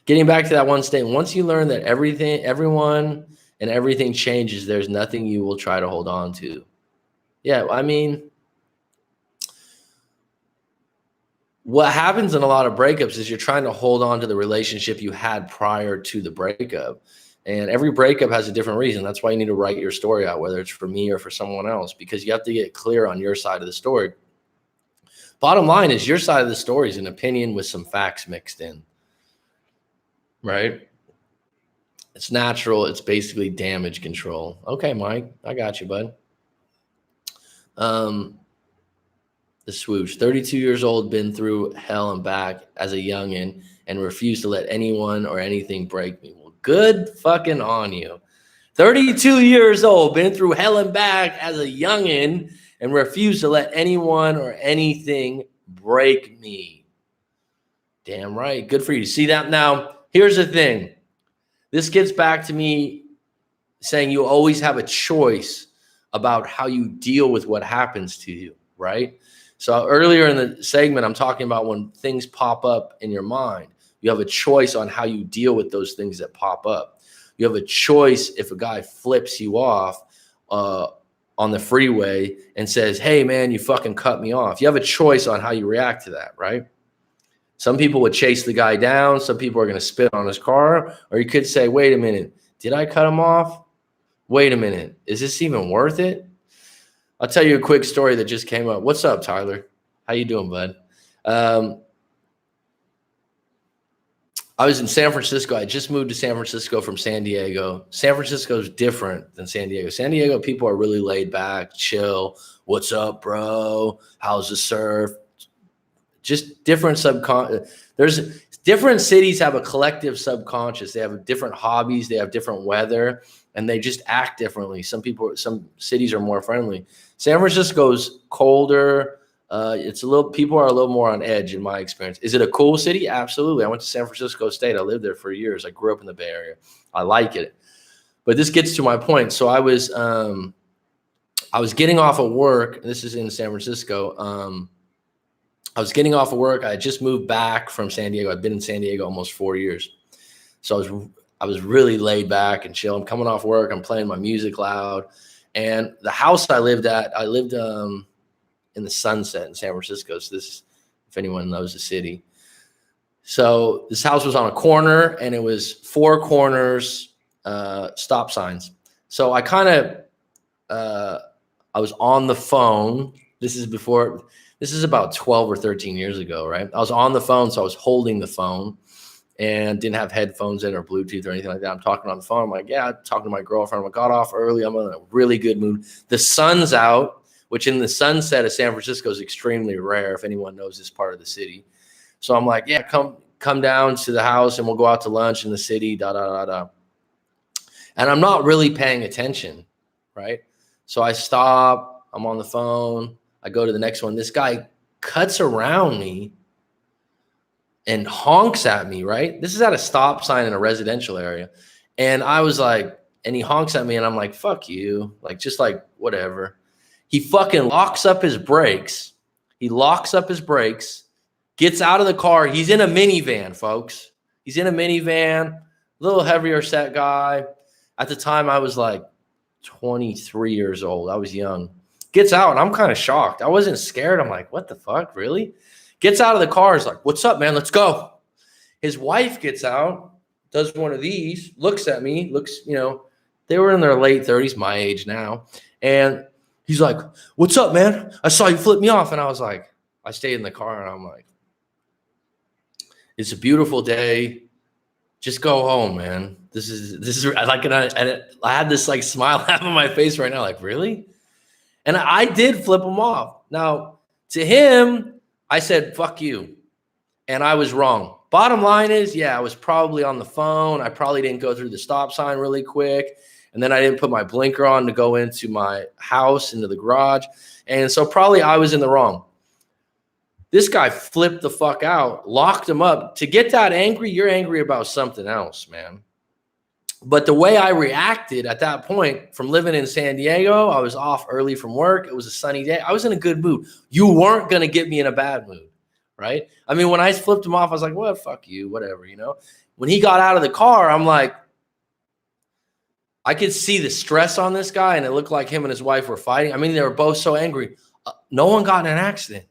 getting back to that one statement, once you learn that everyone and everything changes, there's nothing you will try to hold on to. Yeah, I mean, what happens in a lot of breakups is you're trying to hold on to the relationship you had prior to the breakup. And every breakup has a different reason. That's why you need to write your story out, whether it's for me or for someone else, because you have to get clear on your side of the story. Bottom line is your side of the story is an opinion with some facts mixed in, right? It's natural. It's basically damage control. Okay, Mike, I got you, bud. The swoosh, 32 years old, been through hell and back as a youngin' and refused to let anyone or anything break me. Well, good fucking on you. 32 years old, been through hell and back as a youngin' and refused to let anyone or anything break me. Damn right. Good for you. See that? Now, here's the thing. This gets back to me saying you always have a choice about how you deal with what happens to you, right? So earlier in the segment, I'm talking about when things pop up in your mind. You have a choice on how you deal with those things that pop up. You have a choice if a guy flips you off on the freeway and says, hey, man, you fucking cut me off. You have a choice on how you react to that, right? Some people would chase the guy down. Some people are going to spit on his car. Or you could say, wait a minute, did I cut him off? Wait a minute, is this even worth it? I'll tell you a quick story that just came up. What's up, Tyler? How you doing, bud? I was in San Francisco. I just moved to San Francisco from San Diego. San Francisco is different than San Diego. San Diego, people are really laid back, chill. What's up, bro? How's the surf? Just different there's different cities have a collective subconscious. They have different hobbies. They have different weather, and they just act differently. Some cities are more friendly. San Francisco's colder. People are a little more on edge in my experience. Is it a cool city? Absolutely. I went to San Francisco State. I lived there for years. I grew up in the Bay Area. I like it. But this gets to my point. So I was getting off of work. This is in San Francisco. I was getting off of work. I had just moved back from San Diego. I've been in San Diego almost 4 years. So I was really laid back and chill. I'm coming off work. I'm playing my music loud. And the house I lived in the Sunset in San Francisco. So this, if anyone knows the city. So this house was on a corner, and it was four corners stop signs. So I kind of, I was on the phone. This is about 12 or 13 years ago, right? I was on the phone, so I was holding the phone and didn't have headphones in or Bluetooth or anything like that. I'm talking on the phone. I'm like, yeah, I'm talking to my girlfriend. I got off early. I'm in a really good mood. The sun's out, which in the sunset of San Francisco is extremely rare if anyone knows this part of the city. So I'm like, yeah, come down to the house and we'll go out to lunch in the city, da, da, da, da. And I'm not really paying attention, right? So I stop. I'm on the phone. I go to the next one. This guy cuts around me and honks at me, right? This is at a stop sign in a residential area. And I was like, and he honks at me and I'm like, fuck you. Like, just like, whatever. He fucking locks up his brakes. Gets out of the car. He's in a minivan, folks. He's in a minivan, a little heavier set guy. At the time, I was like 23 years old. I was young. Gets out, and I'm kind of shocked. I wasn't scared. I'm like, what the fuck, really? Gets out of the car. Is like, what's up, man? Let's go. His wife gets out, does one of these, looks at me, they were in their late 30s, my age now. And he's like, what's up, man? I saw you flip me off. And I was like, I stayed in the car, and I'm like, it's a beautiful day. Just go home, man. This is like, and I had this like smile on my face right now, like, really? And I did flip him off. Now, to him, I said, fuck you. And I was wrong. Bottom line is, yeah, I was probably on the phone. I probably didn't go through the stop sign really quick. And then I didn't put my blinker on to go into my house, into the garage. And so probably I was in the wrong. This guy flipped the fuck out, locked him up. To get that angry, you're angry about something else, man. But the way I reacted at that point, from living in San Diego, I was off early from work. It was a sunny day. I was in a good mood. You weren't going to get me in a bad mood, right? I mean, when I flipped him off, I was like, well, fuck you, whatever, When he got out of the car, I'm like, I could see the stress on this guy, and it looked like him and his wife were fighting. I mean, they were both so angry. No one got in an accident.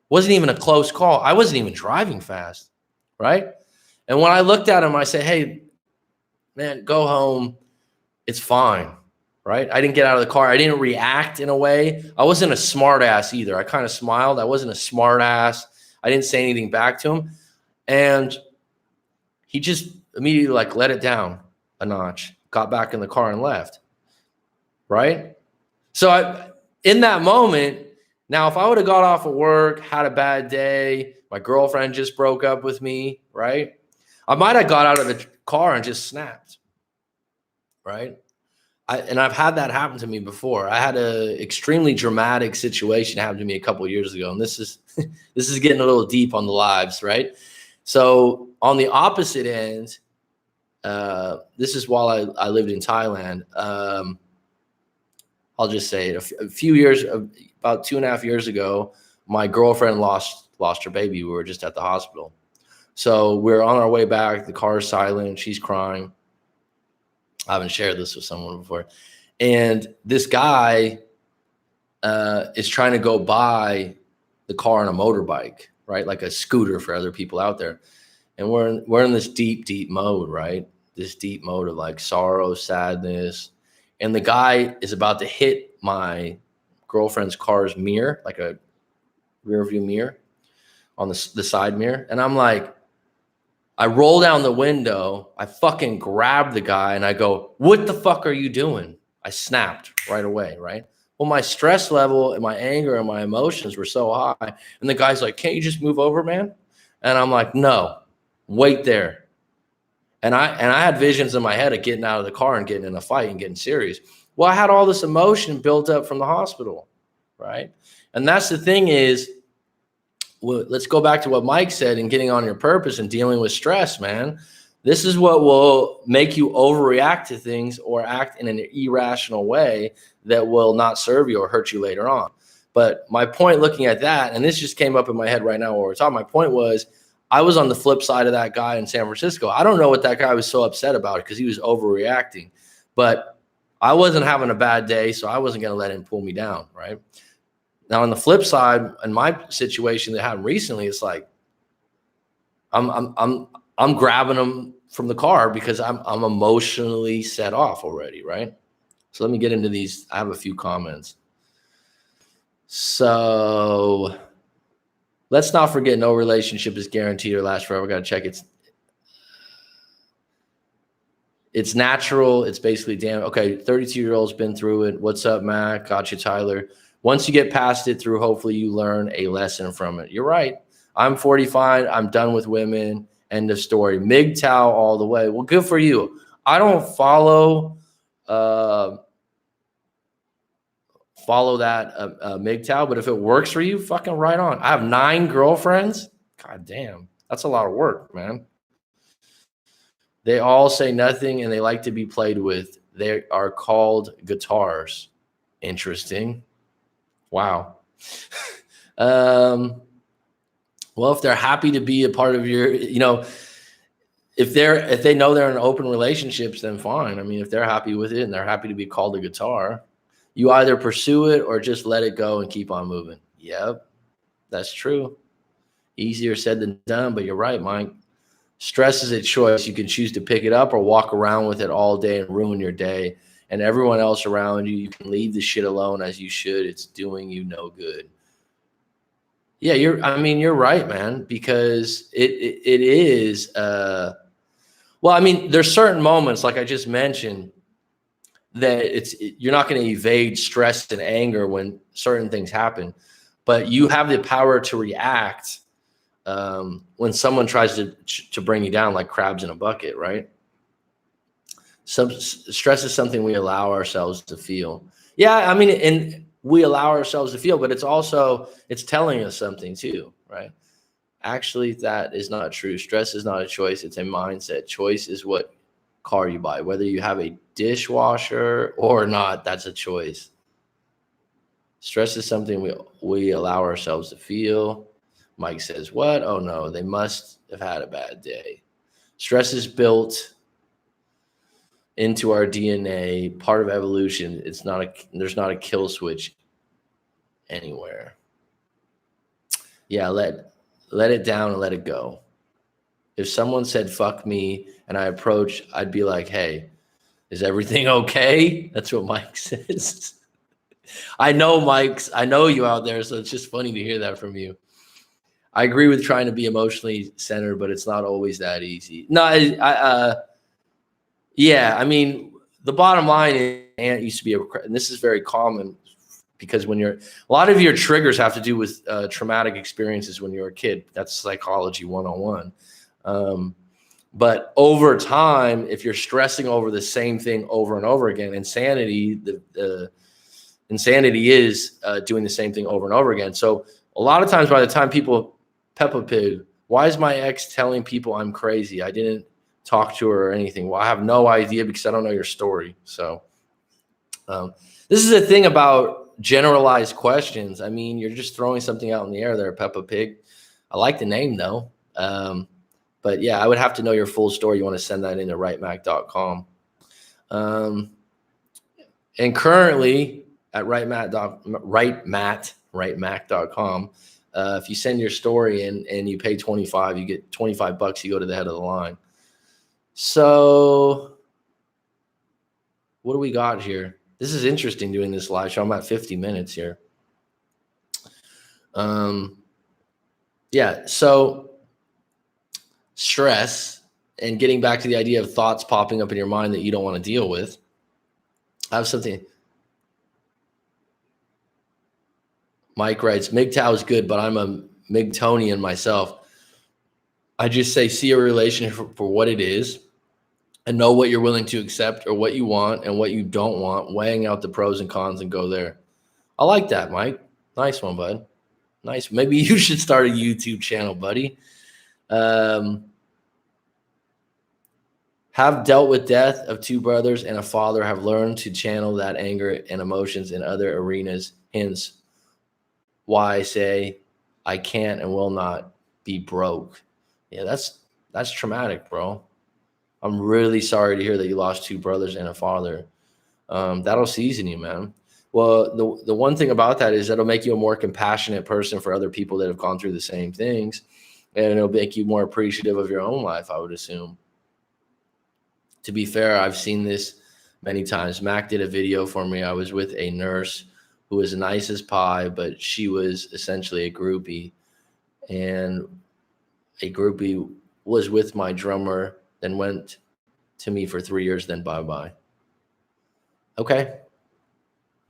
Wasn't even a close call. I wasn't even driving fast, right? And when I looked at him, I said, hey, man, go home. It's fine, right? I didn't get out of the car. I didn't react in a way. I wasn't a smart ass either. I kind of smiled. I wasn't a smart ass. I didn't say anything back to him. And he just immediately like let it down a notch, got back in the car and left, right? So in that moment, now if I would have got off of work, had a bad day, my girlfriend just broke up with me, right? I might have got out of the car and just snapped, right? And I've had that happen to me before. I had a extremely dramatic situation happen to me a couple of years ago, and this is this is getting a little deep on the lives, right? So on the opposite end, this is while I lived in Thailand. I'll just say it. A few years, about 2.5 years ago, my girlfriend lost her baby. We were just at the hospital. So we're on our way back. The car is silent. She's crying. I haven't shared this with someone before. And this guy is trying to go buy the car on a motorbike, right? Like a scooter for other people out there. And we're in this deep, deep mode, right? This deep mode of like sorrow, sadness. And the guy is about to hit my girlfriend's car's mirror, like a rear view mirror on the side mirror. And I'm like, I roll down the window, I fucking grab the guy and I go, what the fuck are you doing? I snapped right away, right? Well, my stress level and my anger and my emotions were so high. And the guy's like, can't you just move over, man? And I'm like, no, wait there. And I had visions in my head of getting out of the car and getting in a fight and getting serious. Well, I had all this emotion built up from the hospital, right? And that's the thing is, well, let's go back to what Mike said and getting on your purpose and dealing with stress, man. This is what will make you overreact to things or act in an irrational way that will not serve you or hurt you later on. But my point looking at that, and this just came up in my head right now while we're talking, my point was I was on the flip side of that guy in San Francisco. I don't know what that guy was so upset about because he was overreacting. But I wasn't having a bad day, so I wasn't going to let him pull me down, right? Now, on the flip side, in my situation that happened recently, it's like I'm grabbing him from the car because I'm emotionally set off already, right? So let me get into these. I have a few comments. So let's not forget, no relationship is guaranteed or last forever. Got to check it's natural. It's basically damn. Okay, 32-year-old's been through it. What's up, Mac? Got you, Tyler. Once you get past it through, hopefully you learn a lesson from it. You're right. I'm 45. I'm done with women. End of story. MGTOW all the way. Well, good for you. I don't follow that MGTOW, but if it works for you, fucking right on. I have 9 girlfriends. God damn. That's a lot of work, man. They all say nothing and they like to be played with. They are called guitars. Interesting. Wow. Well, if they're happy to be a part of your, if they know they're in open relationships, then fine. I mean, if they're happy with it and they're happy to be called a guitar, you either pursue it or just let it go and keep on moving. Yep, that's true. Easier said than done, but you're right, Mike. Stress is a choice. You can choose to pick it up or walk around with it all day and ruin your day. And everyone else around you, you can leave the shit alone as you should. It's doing you no good. Yeah, you're right, man, because it is, well, I mean, there's certain moments, like I just mentioned, that you're not going to evade stress and anger when certain things happen, but you have the power to react when someone tries to bring you down like crabs in a bucket, right? Some stress is something we allow ourselves to feel. Yeah, I mean, and we allow ourselves to feel, but it's telling us something too, right? Actually, that is not true. Stress is not a choice. It's a mindset. Choice is what car you buy. Whether you have a dishwasher or not, that's a choice. Stress is something we allow ourselves to feel. Mike says, what? Oh, no, they must have had a bad day. Stress is built into our DNA, part of evolution. There's not a kill switch anywhere. Yeah, let it down and let it go. If someone said, fuck me, and I approach, I'd be like, hey, is everything okay? That's what Mike says. I know, I know you out there, so it's just funny to hear that from you. I agree with trying to be emotionally centered, but it's not always that easy. No, yeah, I mean, the bottom line is, Ant used to be and this is very common because a lot of your triggers have to do with traumatic experiences when you're a kid. That's psychology 101. But over time, if you're stressing over the same thing over and over again, insanity is doing the same thing over and over again. So a lot of times by the time Peppa Pig, why is my ex telling people I'm crazy? I didn't talk to her or anything. Well, I have no idea because I don't know your story. So this is the thing about generalized questions. I mean, you're just throwing something out in the air there, Peppa Pig. I like the name though. But yeah, I would have to know your full story. You want to send that into writemac.com. And currently at writemac.com, if you send your story in and you pay $25, you get $25. You go to the head of the line. So what do we got here? This is interesting doing this live show. I'm at 50 minutes here. Yeah. So stress and getting back to the idea of thoughts popping up in your mind that you don't want to deal with. I have something. Mike writes, MGTOW is good, but I'm a MGTOnian myself. I just say, see a relationship for what it is and know what you're willing to accept or what you want and what you don't want, weighing out the pros and cons and go there. I like that, Mike. Nice one, bud. Nice. Maybe you should start a YouTube channel, buddy. Have dealt with death of 2 brothers and a father, have learned to channel that anger and emotions in other arenas. Hence why I say I can't and will not be broke. Yeah, that's traumatic, bro. I'm really sorry to hear that you lost 2 brothers and a father. That'll season you, man. Well, the one thing about that is that'll make you a more compassionate person for other people that have gone through the same things. And it'll make you more appreciative of your own life, I would assume. To be fair, I've seen this many times. Mac did a video for me. I was with a nurse who was nice as pie, but she was essentially a groupie. And a groupie was with my drummer, then went to me for 3 years, then bye-bye. Okay.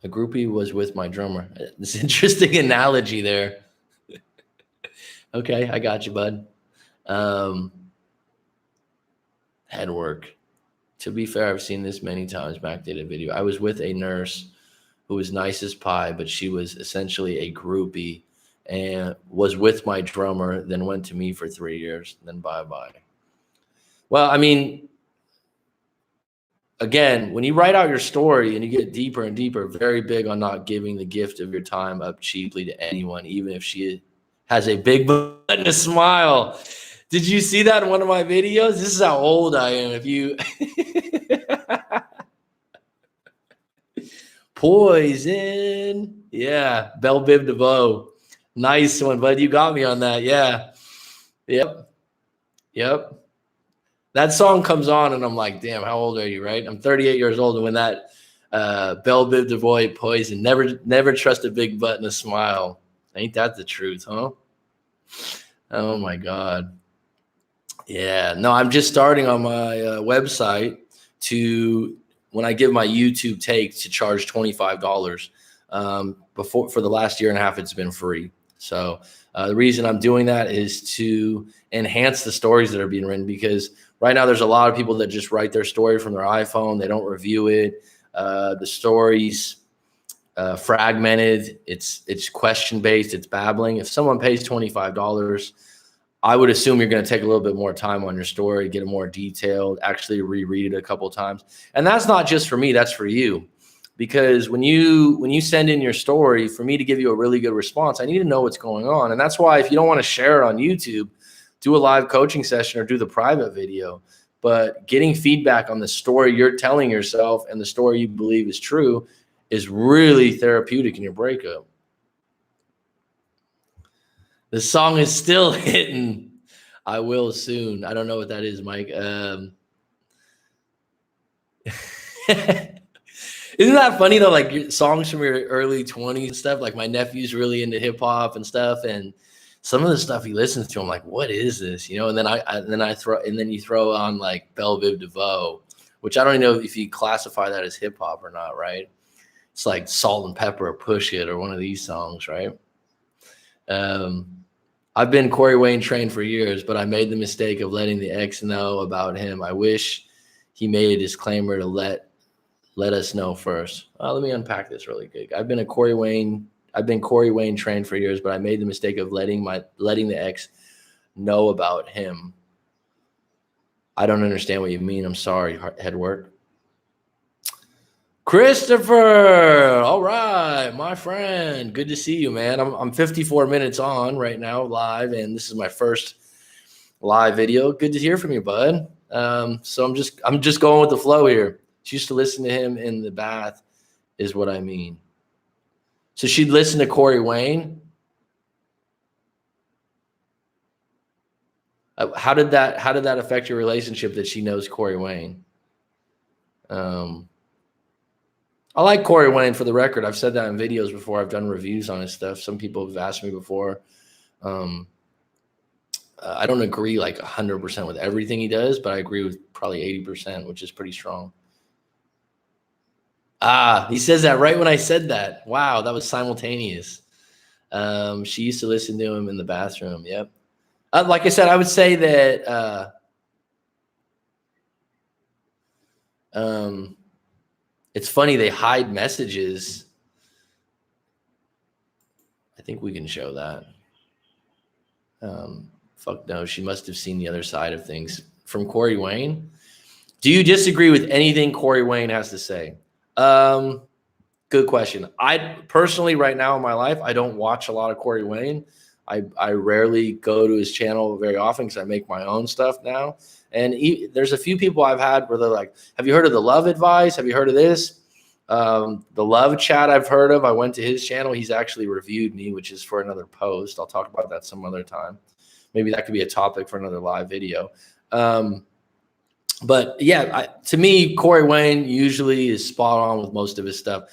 A groupie was with my drummer. This interesting analogy there. Okay, I got you, bud. Head work. To be fair, I've seen this many times. Mac did a video. I was with a nurse who was nice as pie, but she was essentially a groupie and was with my drummer, then went to me for 3 years, then bye-bye. Well, I mean, again, when you write out your story and you get deeper and deeper, very big on not giving the gift of your time up cheaply to anyone, even if she has a big butt and a smile. Did you see that in one of my videos? This is how old I am. If you Poison. Yeah. Belle Biv DeVoe. Nice one, bud. You got me on that. Yeah. Yep. That song comes on and I'm like, damn, how old are you, right? I'm 38 years old. And when that Belle Biv DeVoe, Poison, never trust a big butt and a smile. Ain't that the truth, huh? Oh, my God. Yeah. No, I'm just starting on my website to, when I give my YouTube take, to charge $25. Before, for the last year and a half, it's been free. So the reason I'm doing that is to enhance the stories that are being written, because right now there's a lot of people that just write their story from their iPhone. They don't review it. The story's fragmented. It's question based. It's babbling. If someone pays $25, I would assume you're going to take a little bit more time on your story, get it more detailed, actually reread it a couple of times. And that's not just for me, that's for you. Because when you send in your story, for me to give you a really good response, I need to know what's going on. And that's why if you don't want to share it on YouTube, do a live coaching session or do the private video. But getting feedback on the story you're telling yourself and the story you believe is true is really therapeutic in your breakup. The song is still hitting. I will soon. I don't know what that is, Mike. Isn't that funny though? Like songs from your early 20s and stuff. Like my nephew's really into hip hop and stuff, and some of the stuff he listens to, I'm like, what is this? You know. And then you throw on like Belle Biv DeVoe, which I don't even know if you classify that as hip hop or not, right? It's like Salt and Pepper or Push It or one of these songs, right? I've been Corey Wayne trained for years, but I made the mistake of letting the ex know about him. I wish he made a disclaimer to let us know first. Let me unpack this really good. I've been Corey Wayne trained for years, but I made the mistake of letting the ex know about him. I don't understand what you mean. I'm sorry, head work. Christopher, all right, my friend, good to see you, man. I'm 54 minutes on right now live, and this is my first live video. Good to hear from you, bud. So I'm just going with the flow here. She used to listen to him in the bath, is what I mean. So she'd listen to Corey Wayne. How did that affect your relationship that she knows Corey Wayne? I like Corey Wayne, for the record. I've said that in videos before. I've done reviews on his stuff. Some people have asked me before. I don't agree like 100% with everything he does, but I agree with probably 80%, which is pretty strong. He says that right when I said that. Wow, that was simultaneous. She used to listen to him in the bathroom. Yep. Like I said, I would say that it's funny, they hide messages. I think we can show that. Fuck no, she must have seen the other side of things. From Corey Wayne. Do you disagree with anything Corey Wayne has to say? Good question. I personally, right now in my life, I don't watch a lot of Corey Wayne. I rarely go to his channel very often because I make my own stuff now. And there's a few people I've had where they're like, have you heard of the Love Advice? Have you heard of this? The Love Chat I've heard of. I went to his channel. He's actually reviewed me, which is for another post. I'll talk about that some other time. Maybe that could be a topic for another live video. But yeah, to me, Corey Wayne usually is spot on with most of his stuff.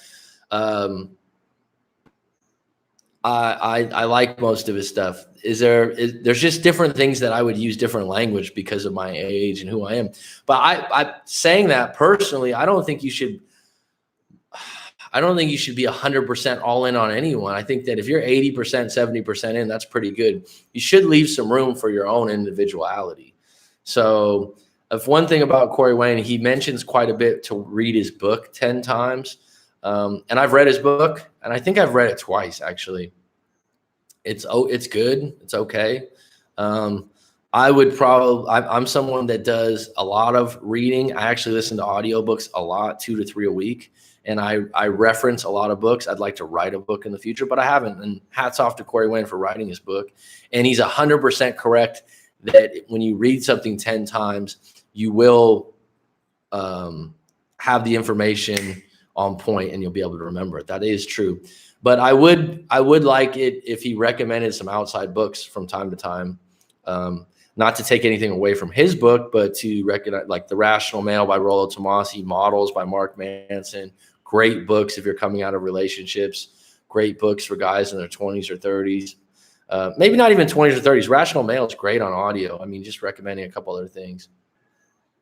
I like most of his stuff. There's just different things that I would use different language because of my age and who I am. But I saying that personally, I don't think you should be 100% all in on anyone. I think that if you're 80%, 70% in, that's pretty good. You should leave some room for your own individuality. So if one thing about Corey Wayne, he mentions quite a bit to read his book 10 times. And I've read his book, and I think I've read it twice, actually. It's good. It's okay. I'm someone that does a lot of reading. I actually listen to audiobooks a lot, 2 to 3 a week. And I reference a lot of books. I'd like to write a book in the future, but I haven't. And hats off to Corey Wayne for writing his book. And he's 100% correct that when you read something 10 times, you will have the information on point and you'll be able to remember it. That is true. But I would like it if he recommended some outside books from time to time. Not to take anything away from his book, but to recognize, like The Rational Male by Rollo Tomassi, Models by Mark Manson. Great books if you're coming out of relationships. Great books for guys in their 20s or 30s. Maybe not even 20s or 30s. Rational Male is great on audio. I mean, just recommending a couple other things.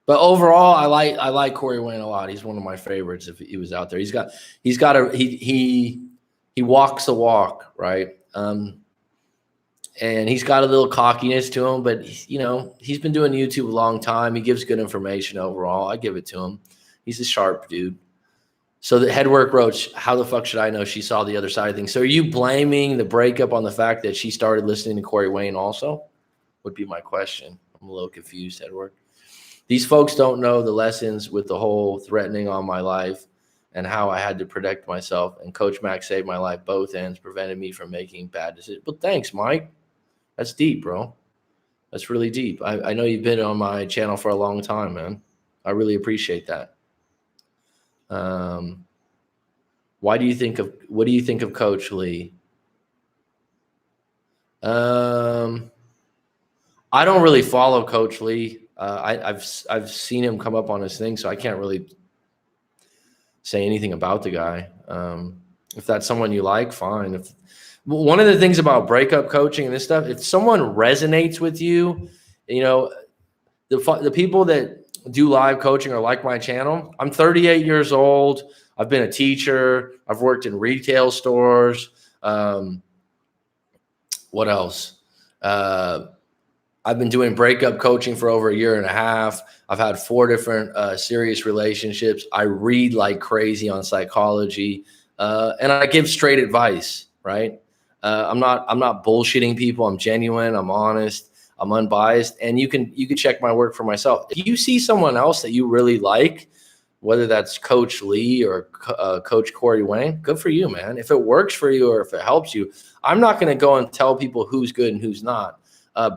But overall, I like Corey Wayne a lot. He's one of my favorites if he was out there. He walks the walk, right? And he's got a little cockiness to him, but he's been doing YouTube a long time. He gives good information overall. I give it to him. He's a sharp dude. So the Headwork Roach, how the fuck should I know she saw the other side of things? So are you blaming the breakup on the fact that she started listening to Corey Wayne also? Would be my question. I'm a little confused, Headwork. These folks don't know the lessons with the whole threatening on my life and how I had to protect myself. And Coach Mac saved my life. Both ends prevented me from making bad decisions. But thanks, Mike. That's deep, bro. That's really deep. I know you've been on my channel for a long time, man. I really appreciate that. What do you think of Coach Lee? I don't really follow Coach Lee. I've seen him come up on his thing, so I can't really say anything about the guy. If that's someone you like, fine. One of the things about breakup coaching and this stuff, if someone resonates with you, the people that do live coaching or like my channel, I'm 38 years old. I've been a teacher. I've worked in retail stores. What else? I've been doing breakup coaching for over 1.5 years. I've had 4 different serious relationships. I read like crazy on psychology, and I give straight advice, right? I'm not bullshitting people. I'm genuine. I'm honest. I'm unbiased, and you can check my work for myself. If you see someone else that you really like, whether that's Coach Lee or Coach Corey Wayne, good for you, man. If it works for you or if it helps you, I'm not going to go and tell people who's good and who's not.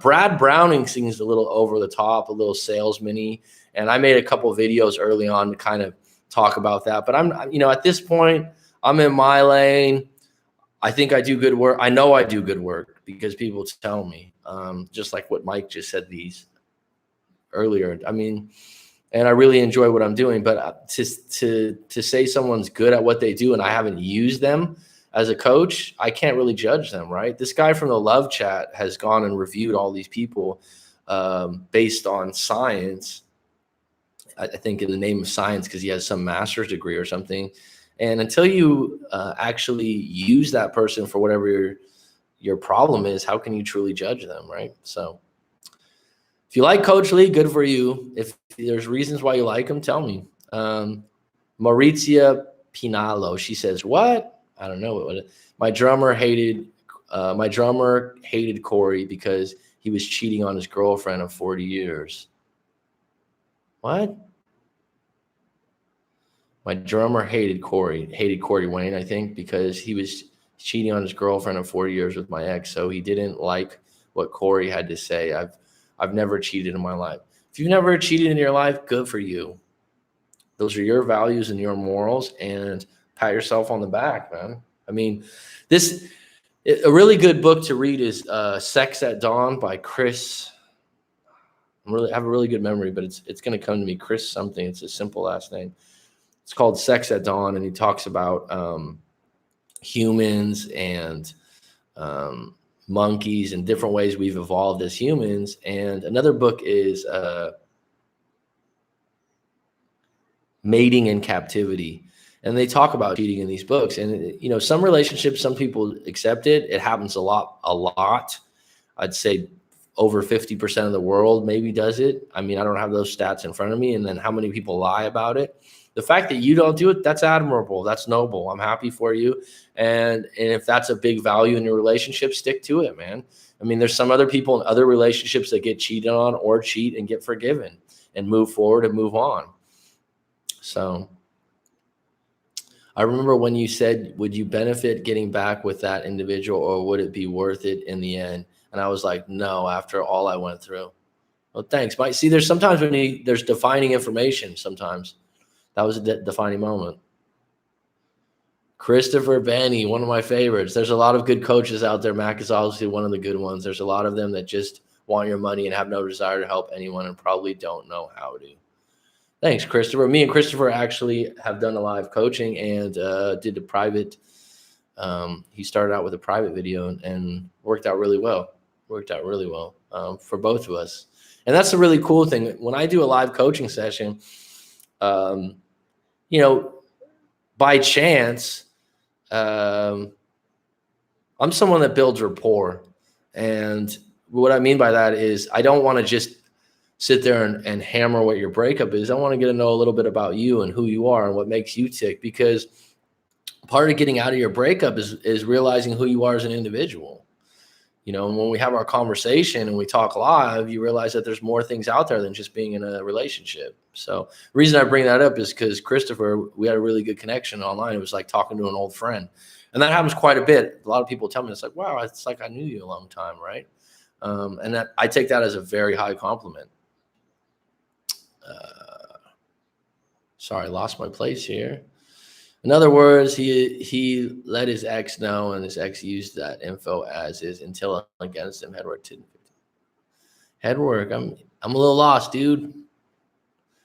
Brad Browning seems a little over the top, a little salesman-y, and I made a couple of videos early on to kind of talk about that. But I'm at this point, I'm in my lane. I think I do good work. I know I do good work because people tell me, just like what Mike just said these earlier. I mean, and I really enjoy what I'm doing, but to say someone's good at what they do and I haven't used them as a coach, I can't really judge them, right? This guy from the Love Chat has gone and reviewed all these people based on science. I think in the name of science, because he has some master's degree or something. And until you actually use that person for whatever your problem is, how can you truly judge them, right? So if you like Coach Lee, good for you. If there's reasons why you like him, tell me. Maurizia Pinalo, she says, what? I don't know. My drummer hated Corey because he was cheating on his girlfriend of 40 years. What? My drummer hated Corey Wayne, I think, because he was cheating on his girlfriend of 40 years with my ex. So he didn't like what Corey had to say. I've never cheated in my life. If you've never cheated in your life, good for you. Those are your values and your morals, and pat yourself on the back, man. I mean, a really good book to read is Sex at Dawn by Chris. I have a really good memory, but it's going to come to me. Chris something. It's a simple last name. It's called Sex at Dawn, and he talks about humans and monkeys and different ways we've evolved as humans. And another book is Mating in Captivity. And they talk about cheating in these books. And, you know, some relationships, some people accept it. It happens a lot. I'd say over 50% of the world maybe does it. I mean, I don't have those stats in front of me. And then how many people lie about it? The fact that you don't do it, that's admirable. That's noble. I'm happy for you. And if that's a big value in your relationship, stick to it, man. I mean, there's some other people in other relationships that get cheated on or cheat and get forgiven and move forward and move on. So I remember when you said, would you benefit getting back with that individual, or would it be worth it in the end? And I was like, no, after all I went through. Well, thanks, Mike. See, there's sometimes there's defining information sometimes. That was a defining moment. Christopher Benny, one of my favorites. There's a lot of good coaches out there. Mac is obviously one of the good ones. There's a lot of them that just want your money and have no desire to help anyone and probably don't know how to. Thanks, Christopher. Me and Christopher actually have done a live coaching and did a private. He started out with a private video and worked out really well. For both of us. And that's a really cool thing. When I do a live coaching session, you know, by chance, I'm someone that builds rapport. And what I mean by that is I don't want to just sit there and hammer what your breakup is. I want to get to know a little bit about you and who you are and what makes you tick, because part of getting out of your breakup is realizing who you are as an individual. You know, and when we have our conversation and we talk live, you realize that there's more things out there than just being in a relationship. So the reason I bring that up is because Christopher, we had a really good connection online. It was like talking to an old friend. And that happens quite a bit. A lot of people tell me, it's like, wow, it's like I knew you a long time, right? And that I take that as a very high compliment. Sorry, I lost my place here. In other words, he let his ex know, and his ex used that info as his until against him. Headwork. I'm a little lost, dude.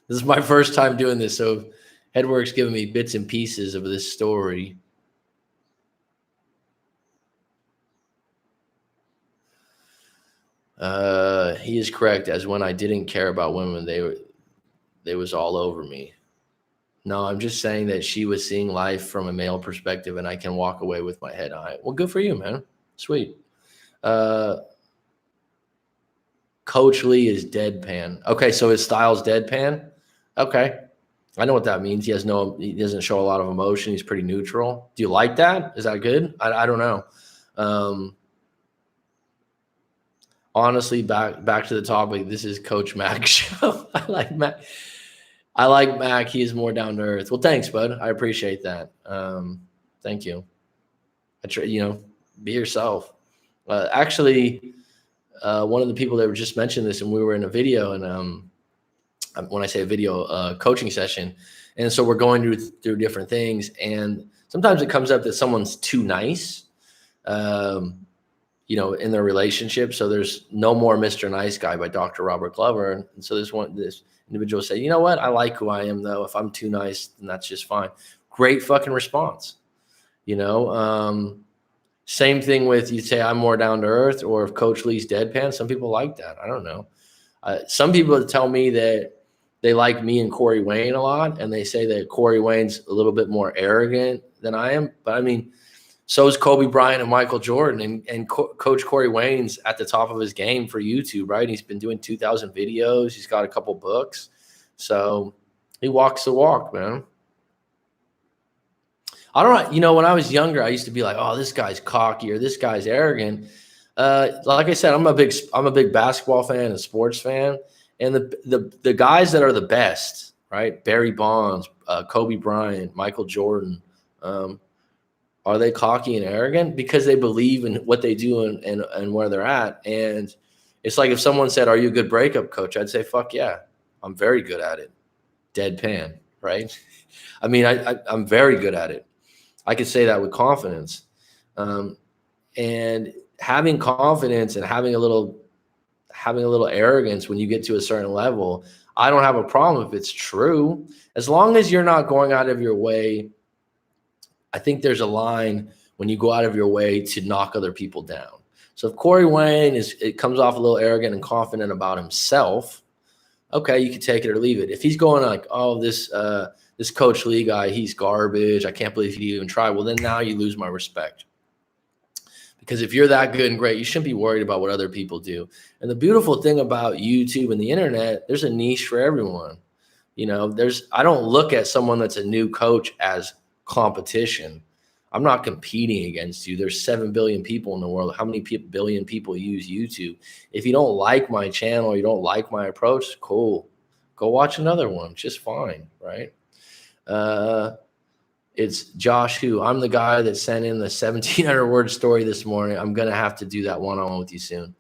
This is my first time doing this, so Headwork's giving me bits and pieces of this story. He is correct. As when I didn't care about women, they was all over me. No, I'm just saying that she was seeing life from a male perspective, and I can walk away with my head high. Well, good for you, man. Sweet. Coach Lee is deadpan. Okay, so his style's deadpan. Okay, I know what that means. He doesn't show a lot of emotion. He's pretty neutral. Do you like that? Is that good? I don't know. Honestly, back to the topic. This is Coach Mac's show. I like Mac. He is more down to earth. Well, thanks, bud. I appreciate that. Thank you. Be yourself. Actually, one of the people that just mentioned this, and we were in a video, and when I say a video, coaching session, and so we're going through different things, and sometimes it comes up that someone's too nice, in their relationship. So there's No More Mr. Nice Guy by Dr. Robert Glover, and so this individual say, you know what? I like who I am, though. If I'm too nice, then that's just fine. Great fucking response. Same thing with, you say I'm more down to earth, or if Coach Lee's deadpan. Some people like that. I don't know. Some people tell me that they like me and Corey Wayne a lot, and they say that Corey Wayne's a little bit more arrogant than I am. But I mean, so is Kobe Bryant and Michael Jordan, and Coach Corey Wayne's at the top of his game for YouTube, right? He's been doing 2,000 videos. He's got a couple books. So he walks the walk, man. I don't know. When I was younger, I used to be like, oh, this guy's cocky or this guy's arrogant. Like I said, I'm a big basketball fan and sports fan. And the guys that are the best, right? Barry Bonds, Kobe Bryant, Michael Jordan, are they cocky and arrogant? Because they believe in what they do and where they're at. And it's like if someone said, are you a good breakup coach? I'd say, fuck yeah, I'm very good at it. Deadpan, right? I mean, I'm very good at it. I could say that with confidence. And having confidence and having a little having a little arrogance when you get to a certain level. I don't have a problem if it's true, as long as you're not going out of your way. I think there's a line when you go out of your way to knock other people down. So if Corey Wayne it comes off a little arrogant and confident about himself, okay, you can take it or leave it. If he's going like, oh, this Coach Lee guy, he's garbage, I can't believe he even tried. Well, then now you lose my respect. Because if you're that good and great, you shouldn't be worried about what other people do. And the beautiful thing about YouTube and the internet, there's a niche for everyone. You know, I don't look at someone that's a new coach as competition. I'm not competing against you. There's 7 billion people in the world. How many billion people use YouTube? If you don't like my channel, you don't like my approach, cool. Go watch another one. Just fine, right? It's Josh who I'm the guy that sent in the 1,700 word story this morning. I'm going to have to do that one-on-one with you soon.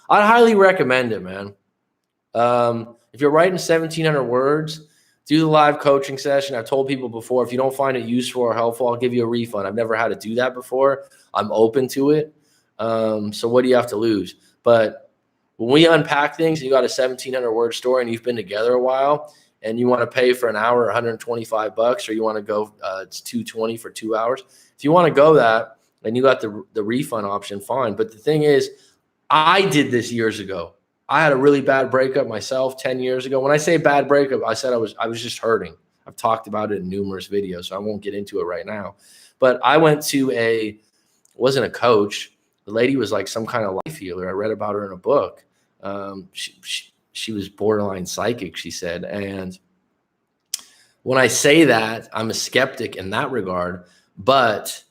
I'd highly recommend it, man. If you're writing 1,700 words, do the live coaching session. I've told people before, if you don't find it useful or helpful, I'll give you a refund. I've never had to do that before. I'm open to it. So what do you have to lose? But when we unpack things, you got a 1,700 word story and you've been together a while, and you want to pay for an hour $125, or you want to go it's $220 for 2 hours. If you want to go that and you got the refund option, fine. But the thing is, I did this years ago. I had a really bad breakup myself 10 years ago. When I say bad breakup, I said I was just hurting. I've talked about it in numerous videos, so I won't get into it right now. But I went to wasn't a coach. The lady was like some kind of life healer. I read about her in a book. She was borderline psychic, she said. And when I say that, I'm a skeptic in that regard, but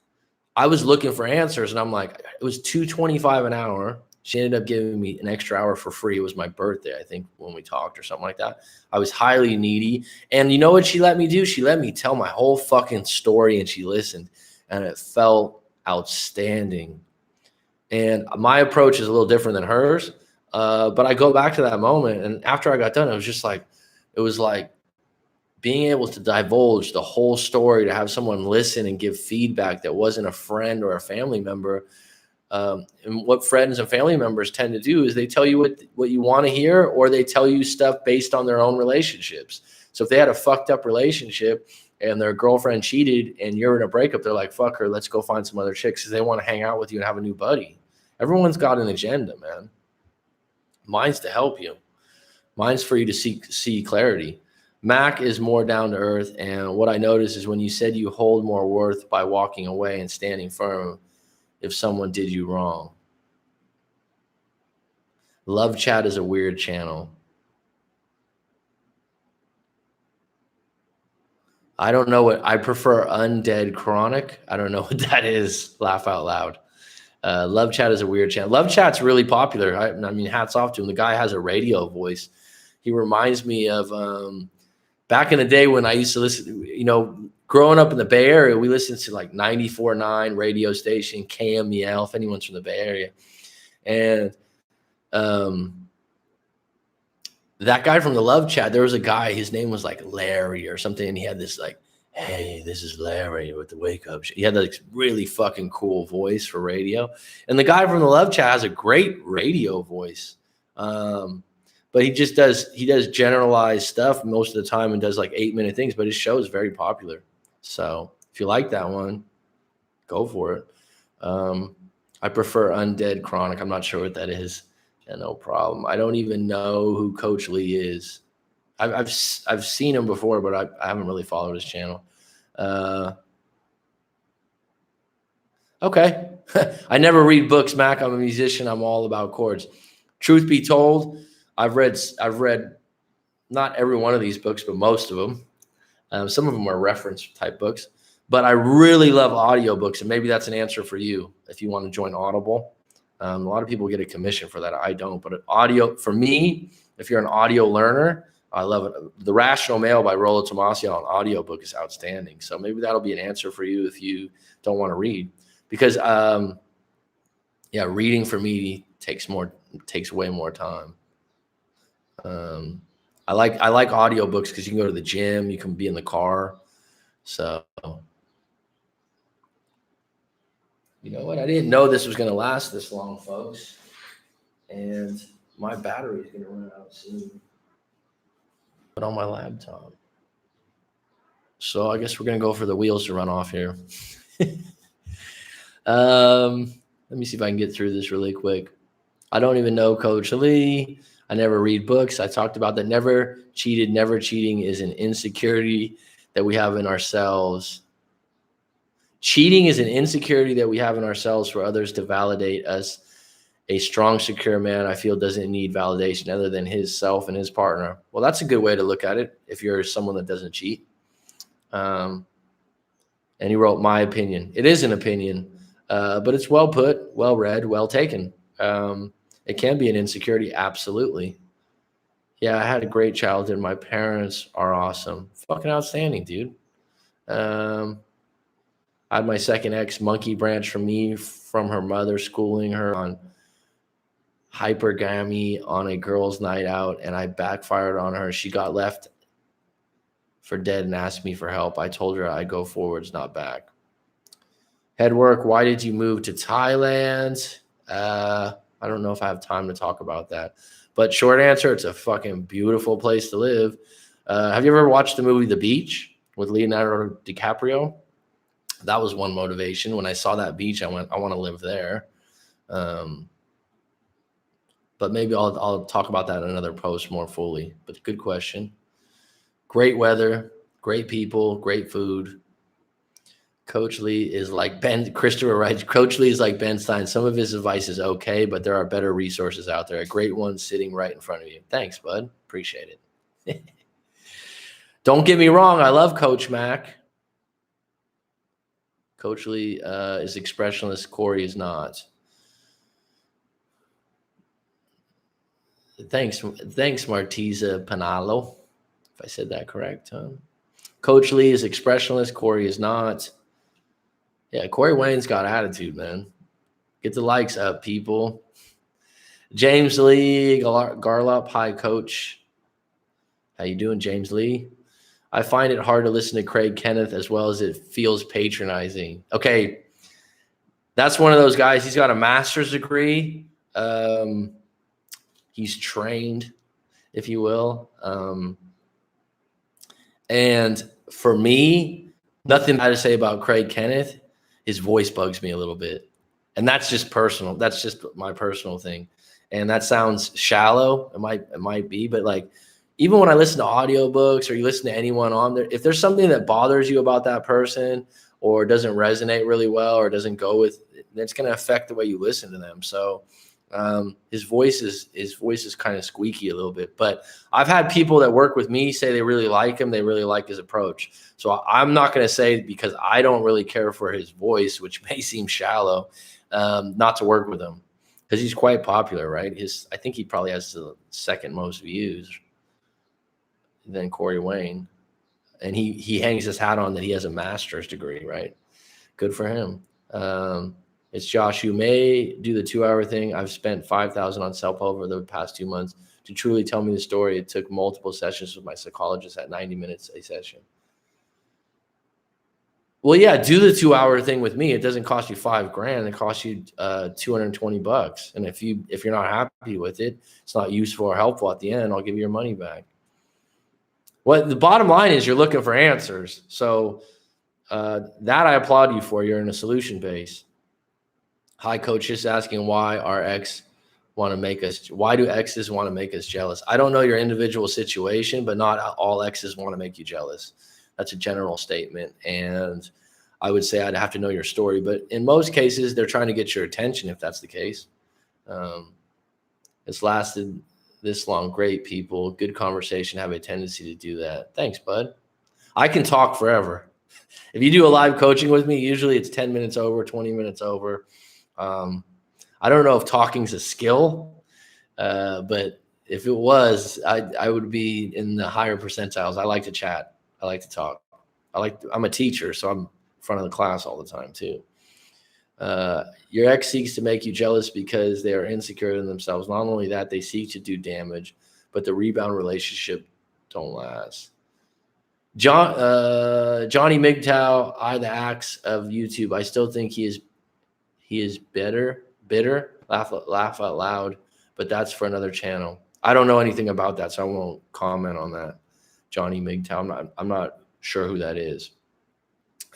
I was looking for answers, and I'm like, it was $225 an hour. She ended up giving me an extra hour for free. It was my birthday, I think, when we talked or something like that. I was highly needy. And you know what she let me do? She let me tell my whole fucking story, and she listened, and it felt outstanding. And my approach is a little different than hers. But I go back to that moment, and after I got done, it was like being able to divulge the whole story, to have someone listen and give feedback that wasn't a friend or a family member. And what friends and family members tend to do is they tell you what you want to hear, or they tell you stuff based on their own relationships. So if they had a fucked up relationship and their girlfriend cheated and you're in a breakup, they're like, fuck her, let's go find some other chicks, because they want to hang out with you and have a new buddy. Everyone's got an agenda, man. Mine's to help you. Mine's for you to see clarity. Mac is more down to earth. And what I noticed is when you said you hold more worth by walking away and standing firm if someone did you wrong. Love Chat is a weird channel. I don't know what I prefer. Undead Chronic. I don't know what that is. Laugh out loud. Love Chat is a weird channel. Love Chat's really popular. I mean, hats off to him. The guy has a radio voice. He reminds me of back in the day when I used to listen, you know, growing up in the Bay Area, we listened to like 94.9 radio station, KMEL, if anyone's from the Bay Area. And that guy from the Love Chat, there was a guy, his name was like Larry or something, and he had this like, hey, this is Larry with the Wake Up Show. He had like really fucking cool voice for radio. And the guy from the Love Chat has a great radio voice. But he does generalized stuff most of the time and does like 8-minute things, but his show is very popular. So if you like that one, go for it. I prefer Undead Chronic. I'm not sure what that is. Yeah, no problem. I don't even know who Coach Lee is. I've seen him before, but I haven't really followed his channel. Okay. I never read books, Mac. I'm a musician. I'm all about chords. Truth be told, I've read not every one of these books, but most of them. Some of them are reference type books, but I really love audiobooks, and maybe that's an answer for you if you want to join Audible. A lot of people get a commission for that. I don't, but audio for me, if you're an audio learner, I love it. The Rational Male by Rollo Tomasio on audiobook is outstanding. So maybe that'll be an answer for you if you don't want to read, because reading for me takes way more time. I like audiobooks because you can go to the gym, you can be in the car. So you know what? I didn't know this was going to last this long, folks. And My battery's going to run out soon. But on my laptop. So I guess we're going to go for the wheels to run off here. Let me see if I can get through this really quick. I don't even know Coach Lee. I never read books. I talked about that. Never cheated. Never cheating is an insecurity that we have in ourselves. Cheating is an insecurity that we have in ourselves for others to validate us. A strong, secure man, I feel, doesn't need validation other than his self and his partner. Well, that's a good way to look at it if you're someone that doesn't cheat. And he wrote, my opinion. It is an opinion, but it's well put, well read, well taken. It can be an insecurity, absolutely. Yeah, I had a great childhood. My parents are awesome. Fucking outstanding, dude. I had my second ex monkey branch from me, from her mother schooling her on hypergamy on a girl's night out, and I backfired on her. She got left for dead and asked me for help. I told her I'd go forwards, not back. Head work, why did you move to Thailand? I don't know if I have time to talk about that. But short answer, it's a fucking beautiful place to live. Have you ever watched the movie The Beach with Leonardo DiCaprio? That was one motivation. When I saw that beach, I went, I want to live there. But maybe I'll talk about that in another post more fully. But good question. Great weather, great people, great food. Coach Lee is like Ben. Christopher writes, Coach Lee is like Ben Stein. Some of his advice is okay, but there are better resources out there. A great one sitting right in front of you. Thanks, bud. Appreciate it. Don't get me wrong. I love Coach Mac. Coach Lee is expressionless. Corey is not. Thanks, Martiza Panalo. If I said that correct. Coach Lee is expressionless. Corey is not. Yeah, Corey Wayne's got attitude, man. Get the likes up, people. James Lee, Garlop, hi, Coach. How you doing, James Lee? I find it hard to listen to Craig Kenneth as well as it feels patronizing. Okay, that's one of those guys. He's got a master's degree. He's trained, if you will. And for me, nothing bad to say about Craig Kenneth. His voice bugs me a little bit. And that's just personal. That's just my personal thing. And that sounds shallow. It might be, but like, even when I listen to audiobooks or you listen to anyone on there, if there's something that bothers you about that person or doesn't resonate really well or doesn't go with, it's going to affect the way you listen to them. So his voice is kind of squeaky a little bit, but I've had people that work with me say they really like him. They really like his approach. So I'm not going to say because I don't really care for his voice, which may seem shallow, not to work with him because he's quite popular, right? I think he probably has the second most views than Corey Wayne. And he hangs his hat on that he has a master's degree, right? Good for him. It's Josh. You may do the 2-hour thing. I've spent $5,000 on self-help over the past 2 months to truly tell me the story. It took multiple sessions with my psychologist at 90 minutes a session. Well, yeah, do the 2-hour thing with me. It doesn't cost you $5,000. It costs you $220. And if you're not happy with it, it's not useful or helpful at the end, I'll give you your money back. Well, the bottom line is you're looking for answers. So that I applaud you for. You're in a solution base. Hi, Coach. Just asking why do exes want to make us jealous? I don't know your individual situation, but not all exes want to make you jealous. That's a general statement. And I would say I'd have to know your story. But in most cases, they're trying to get your attention if that's the case. It's lasted this long. Great people. Good conversation. Have a tendency to do that. Thanks, bud. I can talk forever. If you do a live coaching with me, usually it's 10 minutes over, 20 minutes over. I don't know if talking's a skill, but if it was, I would be in the higher percentiles. I like to chat. I like to talk. I'm a teacher, so I'm in front of the class all the time too. Your ex seeks to make you jealous because they are insecure in themselves. Not only that, they seek to do damage, but the rebound relationship don't last. Johnny MGTOW, the axe of YouTube. I still think he is bitter, laugh out loud, but that's for another channel. I don't know anything about that, so I won't comment on that. Johnny MGTOW. I'm not sure who that is.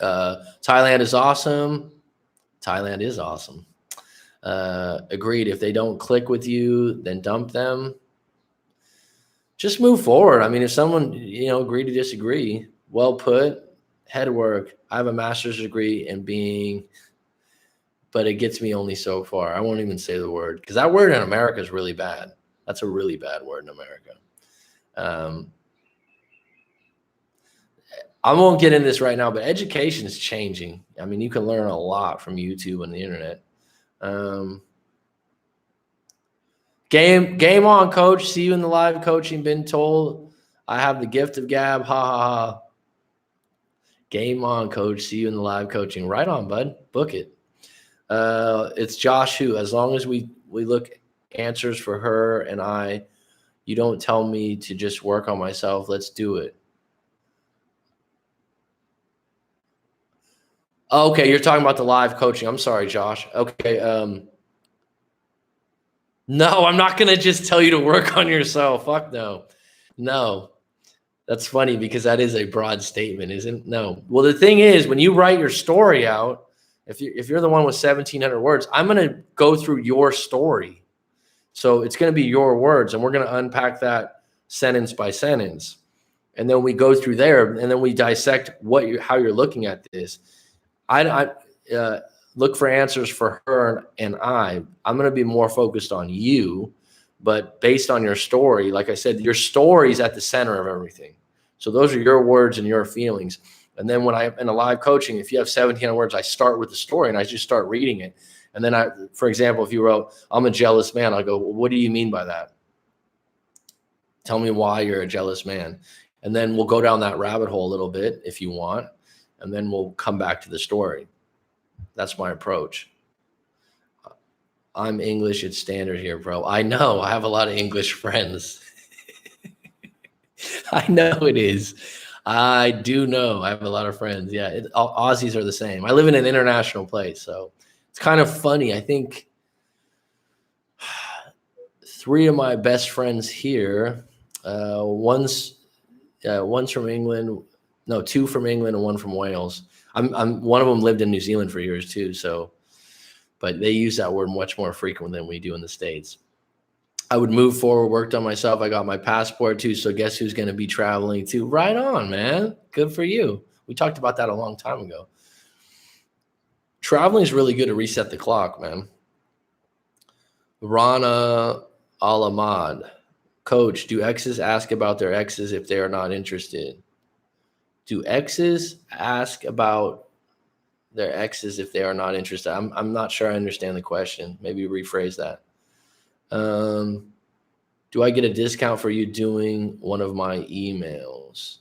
Thailand is awesome. Thailand is awesome. Agreed. If they don't click with you, then dump them. Just move forward. I mean, if someone, agree to disagree, well put, head work. I have a master's degree in being, but it gets me only so far. I won't even say the word because that word in America is really bad. That's a really bad word in America. I won't get into this right now, but education is changing. I mean, you can learn a lot from YouTube and the internet. Game on, coach. See you in the live coaching. Been told I have the gift of gab. Ha ha ha. Game on, coach. See you in the live coaching. Right on, bud. Book it. It's Josh who. As long as we look answers for her and I, you don't tell me to just work on myself. Let's do it. Okay, you're talking about the live coaching. I'm sorry, Josh. Okay. No, I'm not going to just tell you to work on yourself. Fuck no. No. That's funny because that is a broad statement, isn't it? No. Well, the thing is, when you write your story out, if you're the one with 1,700 words, I'm going to go through your story. So it's going to be your words, and we're going to unpack that sentence by sentence. And then we go through there, and then we dissect how you're looking at this. I look for answers for her and I'm going to be more focused on you, but based on your story, like I said, your story is at the center of everything. So those are your words and your feelings. And then when in a live coaching, if you have 1,700 words, I start with the story and I just start reading it. And then for example, if you wrote, I'm a jealous man, I'll go, well, what do you mean by that? Tell me why you're a jealous man. And then we'll go down that rabbit hole a little bit if you want. And then we'll come back to the story. That's my approach. I'm English. It's standard here, bro. I know. I have a lot of English friends. I know it is. I do know. I have a lot of friends. Yeah. Aussies are the same. I live in an international place. So it's kind of funny. I think 3 of my best friends here, one's from England. No, 2 from England and 1 from Wales. One of them lived in New Zealand for years too. So, but they use that word much more frequent than we do in the States. I would move forward, worked on myself. I got my passport too. So guess who's going to be traveling too? Right on, man. Good for you. We talked about that a long time ago. Traveling is really good to reset the clock, man. Rana Alamad. Coach, do exes ask about their exes if they are not interested? Do exes ask about their exes if they are not interested? I'm not sure I understand the question. Maybe rephrase that. Do I get a discount for you doing one of my emails?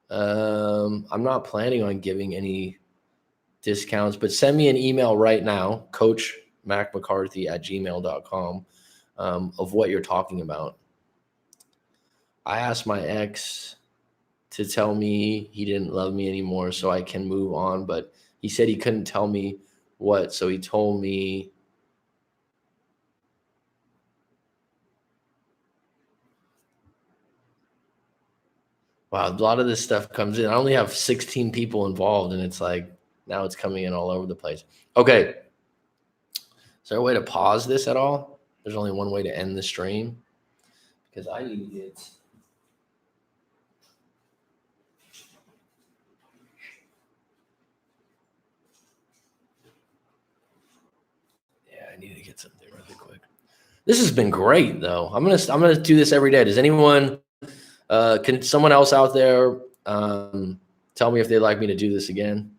I'm not planning on giving any discounts, but send me an email right now, coachmacmccarthy@gmail.com, of what you're talking about. I asked my ex to tell me he didn't love me anymore so I can move on, but he said he couldn't tell me what, so he told me wow, a lot of this stuff comes in. I only have 16 people involved, and it's like now it's coming in all over the place. Okay. Is there a way to pause this at all? There's only one way to end the stream because I need to get I need to get something really quick. This has been great though. I'm gonna do this every day. Does anyone can someone else out there tell me if they'd like me to do this again?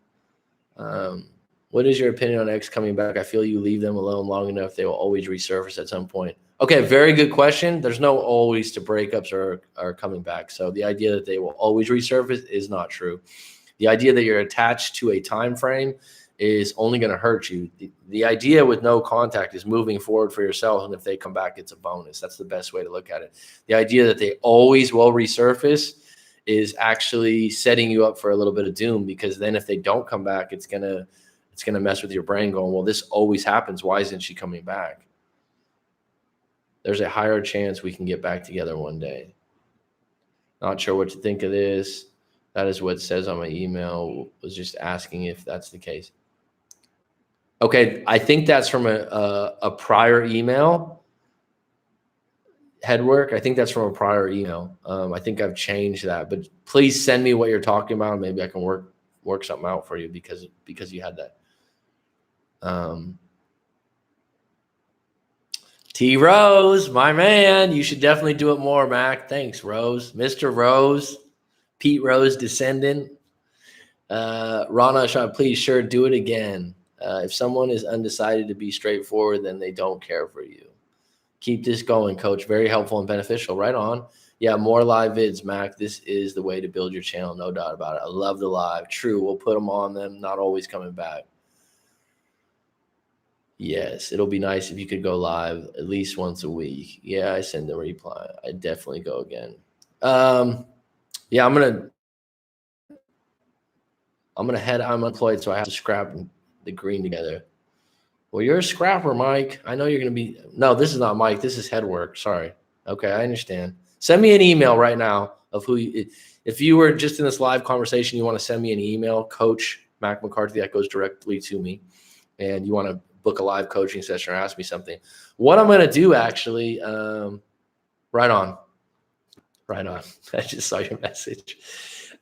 What is your opinion on X coming back? I feel you leave them alone long enough, they will always resurface at some point. Okay, very good question. There's no always to breakups or coming back. So the idea that they will always resurface is not true. The idea that you're attached to a time frame is only going to hurt you. The idea with no contact is moving forward for yourself, and if they come back, it's a bonus. That's the best way to look at it. The idea that they always will resurface is actually setting you up for a little bit of doom, because then if they don't come back, it's gonna mess with your brain going, well, this always happens. Why isn't she coming back? There's a higher chance we can get back together one day. Not sure what to think of this. That is what it says on my email. Was just asking if that's the case. Okay, I think that's from a prior email. Headwork, I think that's from a prior email. I think I've changed that, but please send me what you're talking about. Maybe I can work something out for you because you had that. T Rose, my man, you should definitely do it more, Mac. Thanks, Rose. Mr. Rose, Pete Rose descendant. Rana Shah, please sure do it again. If someone is undecided to be straightforward, then they don't care for you. Keep this going, coach. Very helpful and beneficial. Right on. Yeah, more live vids, Mac. This is the way to build your channel. No doubt about it. I love the live. True. We'll put them on them. Not always coming back. Yes, it'll be nice if you could go live at least once a week. Yeah, I send a reply. I definitely go again. Yeah, I'm gonna head. I'm unemployed, so I have to scrap the green together. Well, you're a scrapper, Mike. I know you're going to be. No, this is not Mike. This is Headwork. Sorry. Okay, I understand. Send me an email right now of who you, if you were just in this live conversation, you want to send me an email, Coach Mac McCarthy, that goes directly to me, and you want to book a live coaching session or ask me something. What I'm going to do actually, right on. I just saw your message.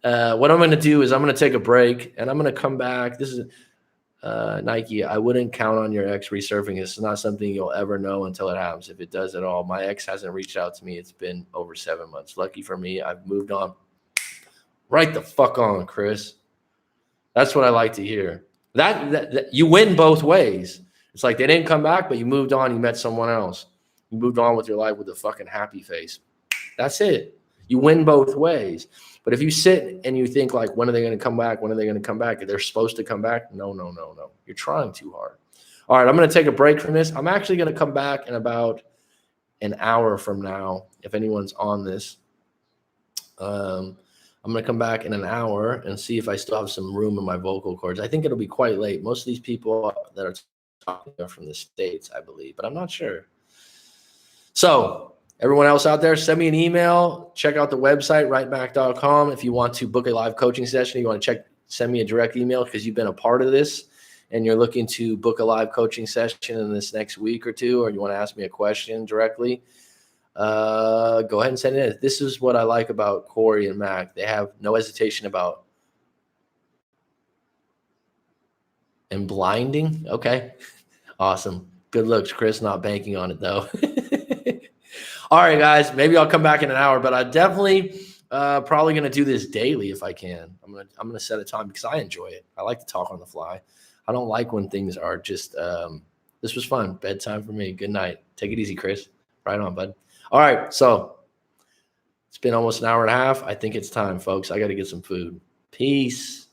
What I'm going to do is I'm going to take a break and I'm going to come back. This is Nike, I wouldn't count on your ex resurfacing. It's not something you'll ever know until it happens. If it does at all, my ex hasn't reached out to me. It's been over 7 months. Lucky for me, I've moved on. Right the fuck on, Chris. That's what I like to hear. That you win both ways. It's like they didn't come back, but you moved on. You met someone else. You moved on with your life with a fucking happy face. That's it. You win both ways. But if you sit and you think like, when are they going to come back? When are they going to come back? They're supposed to come back. No. You're trying too hard. All right, I'm going to take a break from this. I'm actually going to come back in about an hour from now. If anyone's on this, I'm going to come back in an hour and see if I still have some room in my vocal cords. I think it'll be quite late. Most of these people that are talking are from the States, I believe, but I'm not sure. So everyone else out there, send me an email. Check out the website, rightback.com. If you want to book a live coaching session, you want to send me a direct email because you've been a part of this and you're looking to book a live coaching session in this next week or two, or you want to ask me a question directly, go ahead and send it in. This is what I like about Corey and Mac. They have no hesitation about and blinding. Okay. Awesome. Good looks, Chris. Not banking on it, though. All right, guys, maybe I'll come back in an hour, but I definitely probably going to do this daily if I can. I'm going to set a time because I enjoy it. I like to talk on the fly. I don't like when things are just this was fun. Bedtime for me. Good night. Take it easy, Chris. Right on, bud. All right, so it's been almost an hour and a half. I think it's time, folks. I got to get some food. Peace.